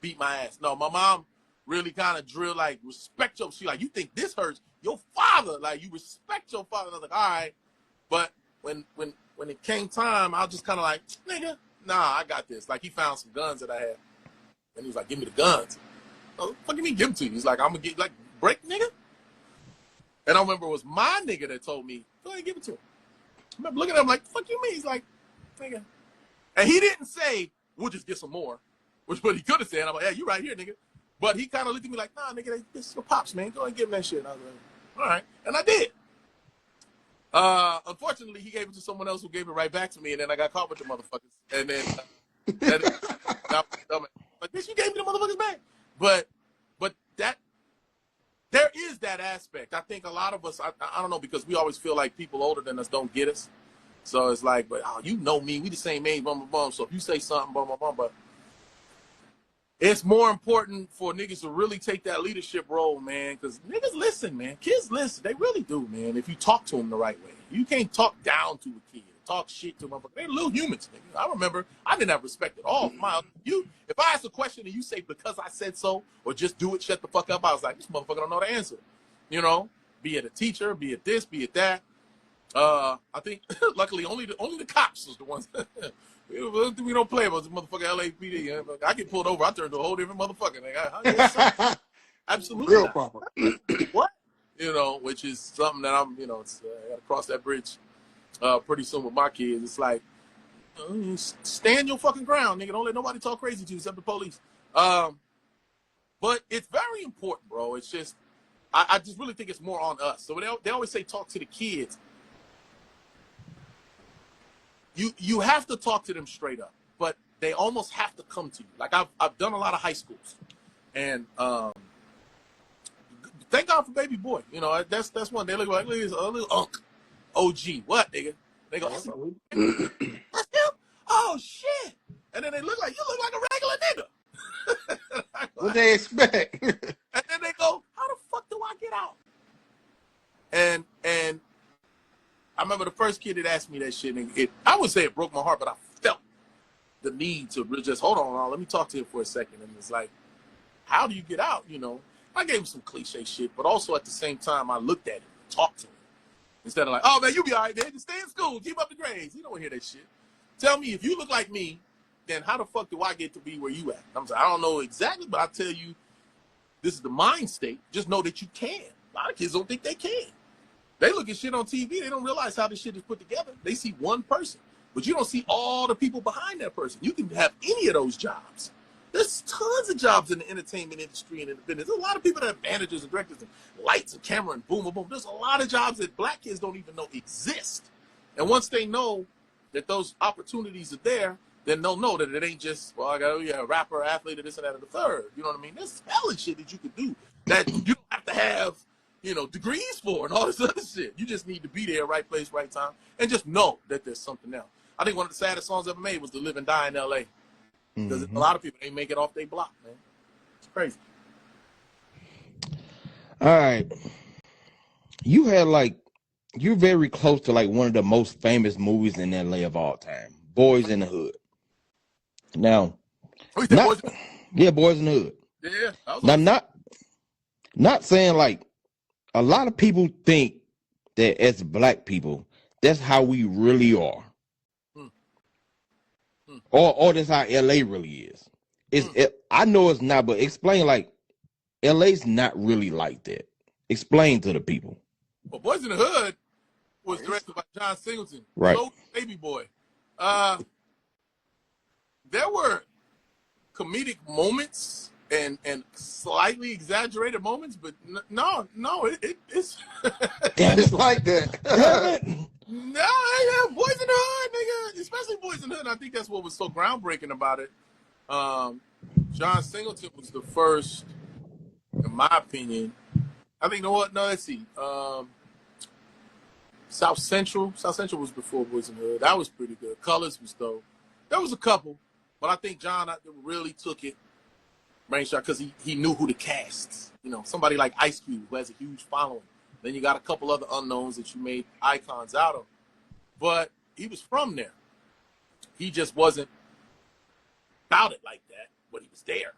beat my ass. No, my mom really kind of drilled, like, respect your, she like, you think this hurts? Your father, like, you respect your father. And I was like, all right. But when it came time, I was just kind of like, nigga, nah, I got this. Like, he found some guns that I had. And he was like, give me the guns. Oh, what the fuck you mean give them to you? He's like, I'm going to get, like, break, nigga? And I remember it was my nigga that told me, go ahead and give it to him. I remember looking at him like, fuck you mean? He's like, nigga. And he didn't say, we'll just get some more, which what he could have said. I'm like, yeah, you right here, nigga. But he kind of looked at me like, nah, nigga, this is your pops, man. Go ahead and give him that shit. And I was like, all right. And I did. Unfortunately, he gave it to someone else who gave it right back to me, and then I got caught with the motherfuckers. And then like, bitch, you gave me the motherfuckers back. But that, there is that aspect. I think a lot of us, I don't know, because we always feel like people older than us don't get us. So it's like, but oh, you know me, we the same age, bum, bum, bum. So if you say something, bum, bum, bum, but it's more important for niggas to really take that leadership role, man, because niggas listen, man. Kids listen. They really do, man, if you talk to them the right way. You can't talk down to a kid, talk shit to a motherfucker. They're little humans, nigga. I remember I didn't have respect at all. If I ask a question and you say because I said so, or just do it, shut the fuck up, I was like, this motherfucker don't know the answer. You know, be it a teacher, be it this, be it that. I think luckily only the cops was the ones. We don't play about this motherfucker LAPD. I get pulled over, I turn to a whole different motherfucker. Like, absolutely Real not. proper. What? You know, which is something that I'm, you know, I got to cross that bridge pretty soon with my kids. It's like, stand your fucking ground, nigga. Don't let nobody talk crazy to you except the police. But it's very important, bro. It's just, I just really think it's more on us. So they always say talk to the kids. You have to talk to them straight up, but they almost have to come to you. Like I've done a lot of high schools, and thank God for baby boy. You know, that's one. They look like little unk, OG. What, nigga? They go, that's him. Oh shit! And then they look like, you look like a regular nigga. What they expect? And then they go, how the fuck do I get out? And I remember the first kid that asked me that shit, and I would say it broke my heart, but I felt the need to just, hold on, let me talk to him for a second. And it's like, how do you get out? You know, I gave him some cliche shit, but also at the same time, I looked at him and talked to him. Instead of like, oh man, you be all right, man, just stay in school, keep up the grades. You don't want to hear that shit. Tell me, if you look like me, then how the fuck do I get to be where you at? I'm saying, I don't know exactly, but I tell you, this is the mind state. Just know that you can. A lot of kids don't think they can. They look at shit on TV. They don't realize how this shit is put together. They see one person, but you don't see all the people behind that person. You can have any of those jobs. There's tons of jobs in the entertainment industry and in the business. There's a lot of people that have managers and directors and lights and camera and boom, boom, boom. There's a lot of jobs that black kids don't even know exist. And once they know that those opportunities are there, then they'll know that it ain't just, well, I got a rapper, athlete, or this and that, and the third. You know what I mean? There's hella shit that you could do that you don't have to have, degrees for and all this other shit. You just need to be there, right place, right time, and just know that there's something else. I think one of the saddest songs ever made was "To Live and Die in L.A." Because a lot of people ain't make it off their block, man. It's crazy. All right. You're very close to like one of the most famous movies in LA of all time, Boys in the Hood. Now, Oh, you not yeah, Boys in the Hood. Yeah, I was Now, not saying like a lot of people think that as black people, that's how we really are, or that's how LA really is. I know it's not, but explain like LA's not really like that. Explain to the people. Well, Boys in the Hood was directed by John Singleton. Right. So Baby Boy. There were comedic moments and slightly exaggerated moments, but no, it's Damn It's it. like that. Damn it. no, yeah, Boys in the Hood, nigga. Especially Boys in the Hood. I think that's what was so groundbreaking about it. John Singleton was the first, in my opinion. I think, you know what? No, let's see. South Central was before Boys in the Hood. That was pretty good. Colors was dope. There was a couple, but I think John really took it main shot because he knew who to cast. Somebody like Ice Cube who has a huge following. Then you got a couple other unknowns that you made icons out of. But he was from there. He just wasn't about it like that, but he was there.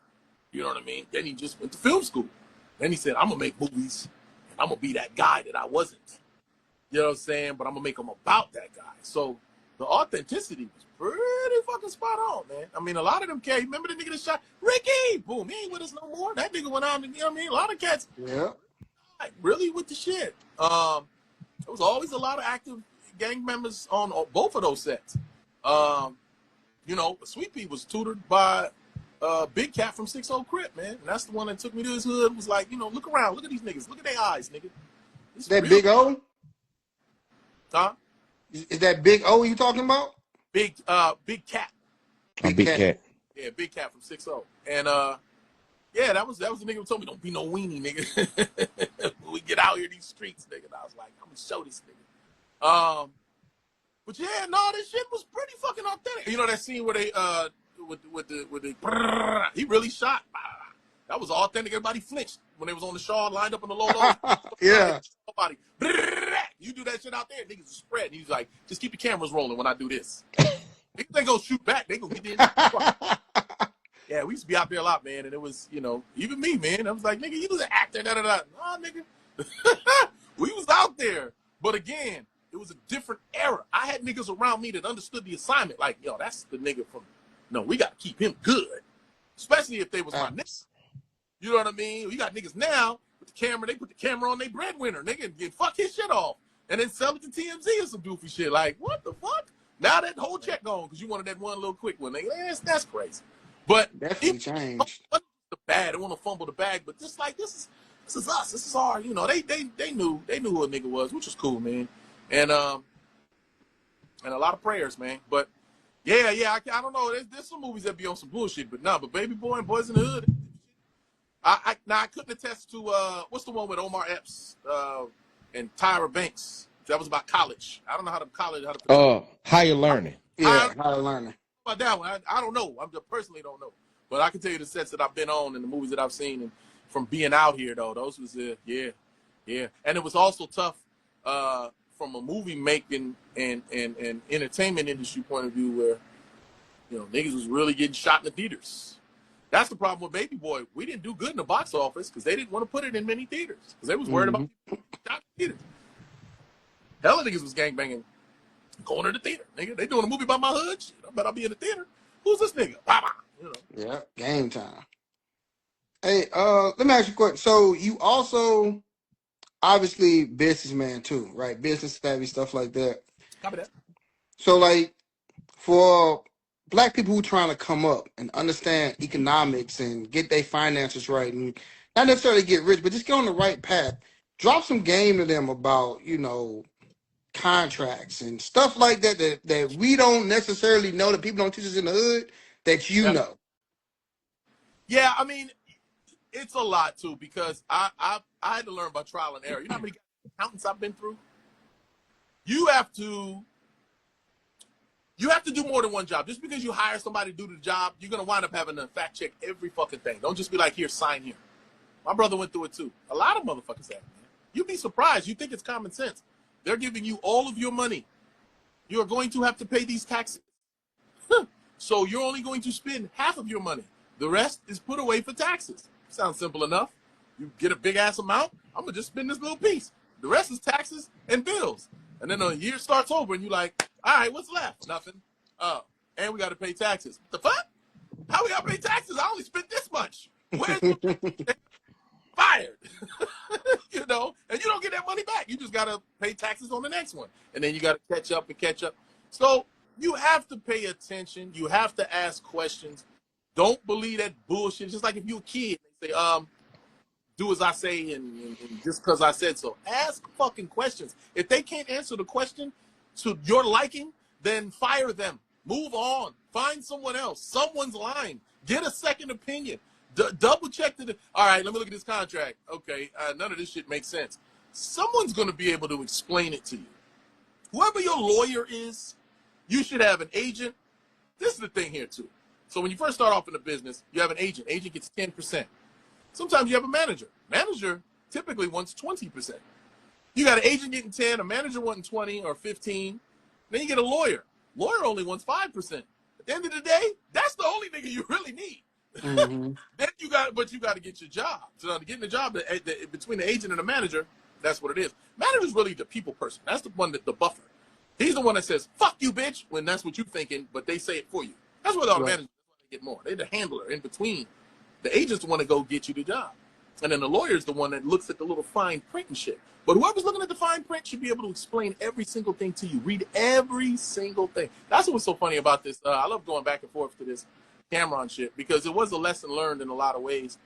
You know what I mean? Then he just went to film school. Then he said, I'm going to make movies, and I'm going to be that guy that I wasn't. You know what I'm saying? But I'm going to make them about that guy. So the authenticity was pretty fucking spot on, man. I mean, a lot of them cats, remember the nigga that shot Ricky? Boom, he ain't with us no more. That nigga went on, you know what I mean? A lot of cats really with the shit. There was always a lot of active gang members on both of those sets. Sweet Pea was tutored by Big Cat from 60 Crip, man. And that's the one that took me to his hood. Was like, look around, look at these niggas, look at their eyes, nigga. That real. Big O? Huh? Is that Big O you talking about? Big Cat. Big Cat. Yeah, Big Cat from 60. And that was the nigga who told me don't be no weenie, nigga. When we get out here these streets, nigga. And I was like, I'm gonna show this nigga. But yeah, no, this shit was pretty fucking authentic. You know that scene where they with the he really shot. That was authentic. Everybody flinched when they was on the Shaw lined up in the low. Yeah. Nobody. You do that shit out there, niggas spread. He's like, just keep the cameras rolling when I do this. If they go shoot back, they gonna get in. Yeah, we used to be out there a lot, man, and it was, even me, man. I was like, nigga, you was an actor, da. Nah, nigga. We was out there. But again, it was a different era. I had niggas around me that understood the assignment. Like, yo, that's the nigga from, no, we got to keep him good. Especially if they was my niggas. You know what I mean? We got niggas now with the camera. They put the camera on their breadwinner, nigga, and get fuck his shit off. And then sell it to TMZ or some doofy shit. Like, what the fuck? Now that whole check gone because you wanted that one little quick one. Nigga, that's crazy. But definitely changed. The bad. They want to fumble the bag, but just like this is us. This is our. They knew who a nigga was, which was cool, man. And a lot of prayers, man. But yeah, I don't know. There's some movies that be on some bullshit, but but Baby Boy and Boys in the Hood. I couldn't attest to what's the one with Omar Epps and Tyra Banks. That was about college. I don't know how to higher learning. Higher learning. About that one, I don't know. I just personally don't know, but I can tell you the sets that I've been on and the movies that I've seen, and from being out here though, those was yeah, and it was also tough from a movie making and entertainment industry point of view, where niggas was really getting shot in the theaters. That's the problem with Baby Boy. We didn't do good in the box office because they didn't want to put it in many theaters because they was worried about shot in the theaters. Hella niggas was gangbanging. Going to the theater, nigga. They doing a movie about my hood. Shit, I bet I'll be in the theater. Who's this nigga? Baba. Yeah, game time. Hey, let me ask you a question. So you also obviously businessman too, right? Business savvy, stuff like that. Copy that. So like for black people who trying to come up and understand economics and get their finances right and not necessarily get rich, but just get on the right path, drop some game to them about, contracts and stuff like that, that we don't necessarily know, that people don't teach us in the hood, that you Yeah. know? Yeah, I mean, it's a lot too because I had to learn by trial and error. You know how many accountants I've been through? You have to do more than one job. Just because you hire somebody to do the job, you're gonna wind up having to fact check every fucking thing. Don't just be like, here, sign here. My brother went through it too. A lot of motherfuckers have it, man. You'd be surprised. You think it's common sense. They're giving you all of your money. You are going to have to pay these taxes. So you're only going to spend half of your money. The rest is put away for taxes. Sounds simple enough. You get a big ass amount, I'm gonna just spend this little piece. The rest is taxes and bills. And then the year starts over and you're like, all right, what's left? Nothing. And we gotta pay taxes. What the fuck? How we gotta pay taxes? I only spent this much. Where's fired? You know, and you don't get that money back. You just gotta pay taxes on the next one. And then you gotta catch up and catch up. So you have to pay attention. You have to ask questions. Don't believe that bullshit. Just like if you're a kid, they say, do as I say and just because I said so. Ask fucking questions. If they can't answer the question to your liking, then fire them. Move on. Find someone else. Someone's lying. Get a second opinion. Double check all right, let me look at this contract. Okay, none of this shit makes sense. Someone's going to be able to explain it to you. Whoever your lawyer is, you should have an agent. This is the thing here, too. So when you first start off in the business, you have an agent. Agent gets 10%. Sometimes you have a manager. Manager typically wants 20%. You got an agent getting 10, a manager wanting 20 or 15. Then you get a lawyer. Lawyer only wants 5%. At the end of the day, that's the only nigga you really need. Mm-hmm. Then you got to get your job. So to get in the job, between the agent and the manager, that's what it is. Manager's really the people person. That's the one the buffer. He's the one that says, fuck you, bitch, when that's what you're thinking, but they say it for you. That's where the managers get more. They're the handler in between. The agents want to go get you the job. And then the lawyer's the one that looks at the little fine print and shit. But whoever's looking at the fine print should be able to explain every single thing to you. Read every single thing. That's what's so funny about this. I love going back and forth to this Cameron shit because it was a lesson learned in a lot of ways.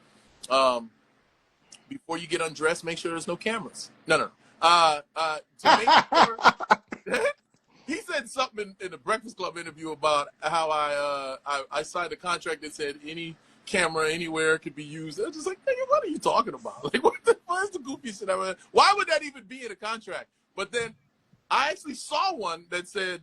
Before you get undressed, make sure there's no cameras. No. To make sure... He said something in the Breakfast Club interview about how I signed a contract that said any camera anywhere could be used. I was just like, nigga, what are you talking about? Like, what is the goofy shit? Why would that even be in a contract? But then I actually saw one that said,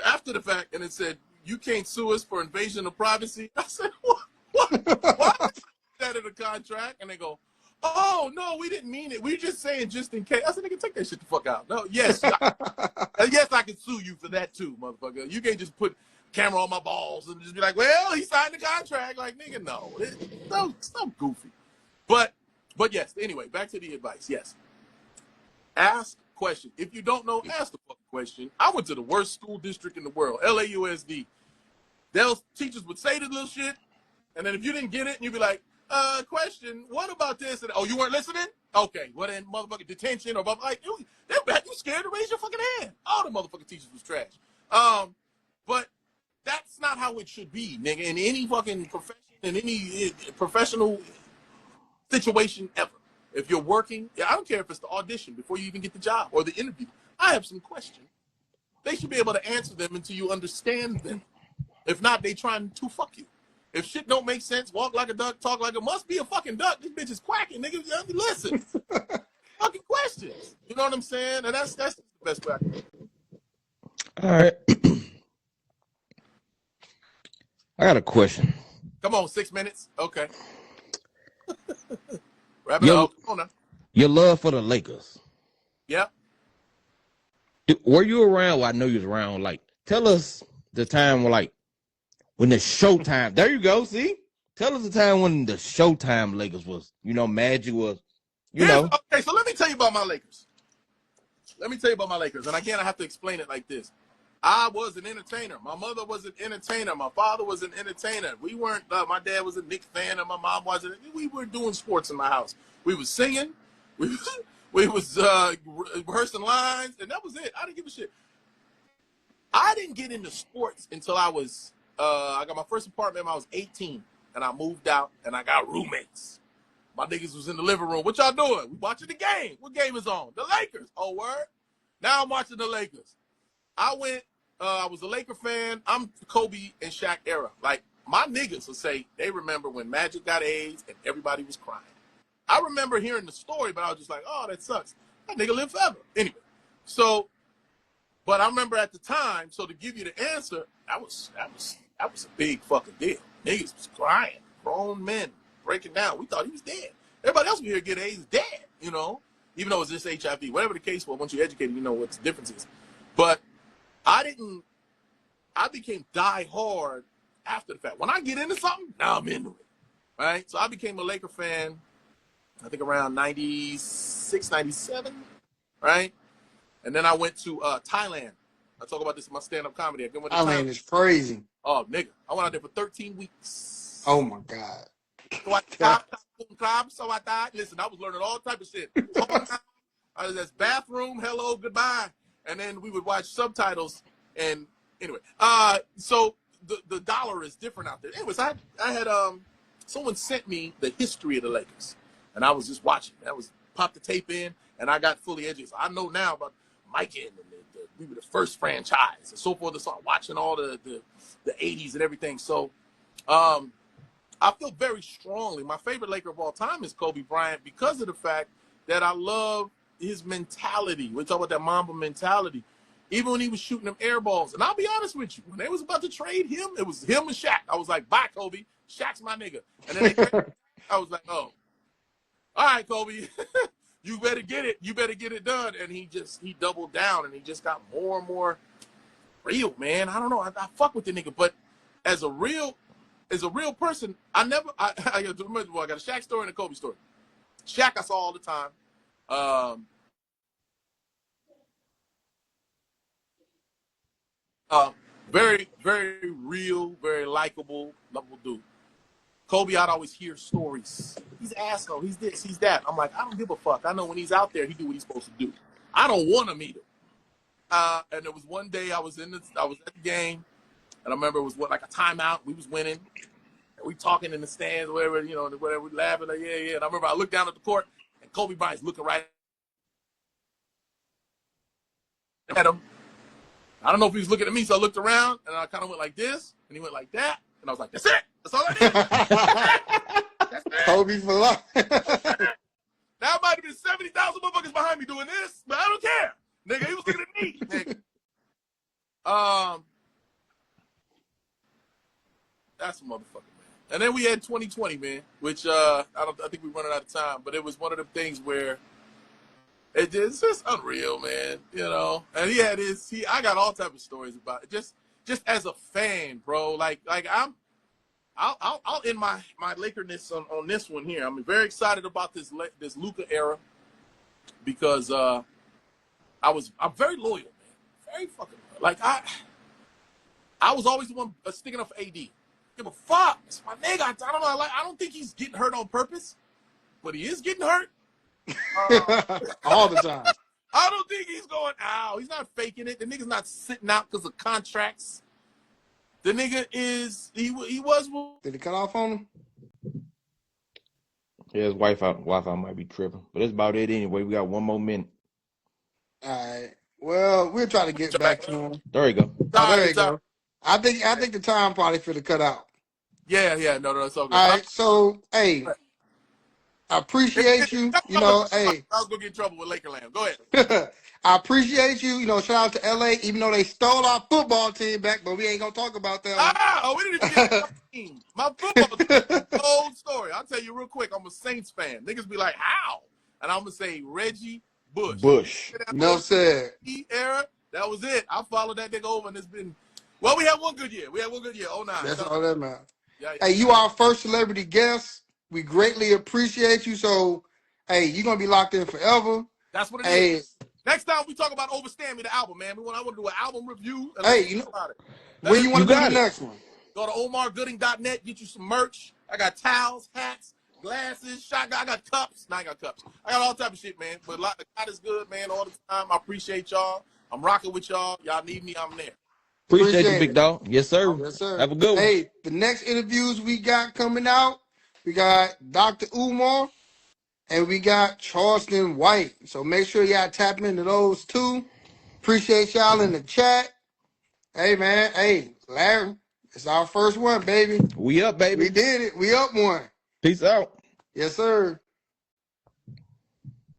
after the fact, and it said, you can't sue us for invasion of privacy. I said, what? Why is that in a contract? And they go, oh, no, we didn't mean it. We were just saying just in case. I said, nigga, take that shit the fuck out. No, yes, yes, I can sue you for that too, motherfucker. You can't just put camera on my balls and just be like, well, he signed the contract. Like, nigga, no. It's so goofy. But yes, anyway, back to the advice. Yes. Ask questions. If you don't know, ask the fucking question. I went to the worst school district in the world, LAUSD. Those teachers would say the little shit, and then if you didn't get it, you'd be like, question, what about this? And, oh, you weren't listening? Okay, well then, motherfucking detention or like, you scared to raise your fucking hand. All the motherfucking teachers was trash. But that's not how it should be, nigga. In any fucking profession, in any professional situation ever. If you're working, I don't care if it's the audition before you even get the job or the interview. I have some questions. They should be able to answer them until you understand them. If not, they trying to fuck you. If shit don't make sense, walk like a duck, talk like a must be a fucking duck. This bitch is quacking, nigga. Listen. Fucking questions. You know what I'm saying? And that's the best way I can. All right. I got a question. Come on, 6 minutes. Okay. Wrap it up. Come on now. Your love for the Lakers. Yep. Were you around? Well, I know you was around. Like, tell us the time when the Showtime. There you go. See, tell us the time when the Showtime Lakers was. Magic was. Okay, so let me tell you about my Lakers. And again, I have to explain it like this. I was an entertainer. My mother was an entertainer. My father was an entertainer. We weren't. My dad was a Knicks fan, and my mom wasn't. We were doing sports in my house. We was singing. We was rehearsing lines, and that was it. I didn't give a shit. I didn't get into sports until I was. I got my first apartment when I was 18, and I moved out, and I got roommates. My niggas was in the living room. What y'all doing? We watching the game. What game is on? The Lakers. Oh, word. Now I'm watching the Lakers. I was a Laker fan. I'm Kobe and Shaq era. Like, my niggas will say they remember when Magic got AIDS and everybody was crying. I remember hearing the story, but I was just like, oh, that sucks. That nigga lived forever. Anyway, so, but I remember at the time, so to give you the answer, that was a big fucking deal. Niggas was crying. Grown men breaking down. We thought he was dead. Everybody else we hear get AIDS dead, you know, even though it's just HIV. Whatever the case was, once you're educated, you know what the difference is. But I became die hard after the fact. When I get into something, now I'm into it, right? So I became a Laker fan, I think around 96, 97, right? And then I went to Thailand. I talk about this in my stand-up comedy. Thailand is crazy. Oh, nigga. I went out there for 13 weeks. Oh, my God. Listen, I was learning all type of shit. That's bathroom, hello, goodbye. And then we would watch subtitles. And anyway, so the dollar is different out there. Anyways, I had someone sent me the history of the Lakers, and I was just watching. I was popped the tape in, and I got fully educated. So I know now about Mike and we were the first franchise and so forth. And so I'm watching all the 80s and everything. So I feel very strongly. My favorite Laker of all time is Kobe Bryant because of the fact that I love his mentality. We're talking about that Mamba mentality. Even when he was shooting them air balls. And I'll be honest with you, when they was about to trade him, it was him and Shaq. I was like, bye, Kobe. Shaq's my nigga. And then they traded, I was like, oh, all right, Kobe. You better get it. You better get it done. And he doubled down, and he just got more and more real, man. I don't know. I fuck with the nigga. But as a real person, I got a Shaq story and a Kobe story. Shaq I saw all the time. Very, very real, very likable, lovable dude. Kobe, I'd always hear stories. He's an asshole. He's this, he's that. I'm like, I don't give a fuck. I know when he's out there, he do what he's supposed to do. I don't want to meet him. And there was one day I was at the game, and I remember it was like a timeout. We was winning, and we talking in the stands, whatever, whatever, we laughing, like, yeah. And I remember I looked down at the court, and Kobe Bryant's looking right at him. I don't know if he was looking at me, so I looked around, and I kind of went like this, and he went like that, and I was like, that's it. That's all I need. That's it. Kobe for life. Now might have been 70,000 motherfuckers behind me doing this, but I don't care. Nigga, he was looking at me. Nigga. That's a motherfucker, man. And then we had 2020, man, which I think we're running out of time, but it was one of the things where it's just unreal, man. And he had I got all type of stories about it. Just as a fan, bro. Like I'll end my Lakerness on this one here. I'm very excited about this Luka era because I'm very loyal, man. Very fucking loyal. Like I was always the one sticking up for AD. Give a fuck. It's my nigga. I don't know. I don't think he's getting hurt on purpose, but he is getting hurt. All the time. I don't think he's going out. He's not faking it. The nigga's not sitting out because of contracts. The nigga he was. Did he cut off on him? Yeah, his Wi-Fi might be tripping, but that's about it anyway. We got one more minute. All right. Well, we'll try to get back to him. There you go. Oh, there you go. I think the time probably for the cut out. Yeah. No, it's all good. All right. So, hey. I appreciate you. Hey. I was gonna get in trouble with Lakerland. Go ahead. I appreciate you. Shout out to LA, even though they stole our football team back, but we ain't gonna talk about that. We didn't even get my team. My football team. Old story. I'll tell you real quick. I'm a Saints fan. Niggas be like, how? And I'm gonna say Reggie Bush. No said. Era. That was it. I followed that nigga over, and it's been. Well, we had one good year. 09. That's all that matters. Yeah. Hey, you are our first celebrity guest. We greatly appreciate you. So, hey, you're going to be locked in forever. That's what it is. Next time we talk about Overstand Me, the album, man. I want to do an album review. Hey, about it. Where you want to do the next one? Go to omargooding.net, get you some merch. I got towels, hats, glasses, shotgun. I got cups. No, I got cups. I got all type of shit, man. But God is good, man, all the time. I appreciate y'all. I'm rocking with y'all. Y'all need me, I'm there. Appreciate you, big dog. Yes, sir. Yes, sir. Have a good one. Hey, the next interviews we got coming out, we got Dr. Umar and we got Charleston White. So make sure y'all tap into those two. Appreciate y'all in the chat. Hey, man. Hey, Larry, it's our first one, baby. We up, We baby. did it. We up one. Peace out. Yes, sir.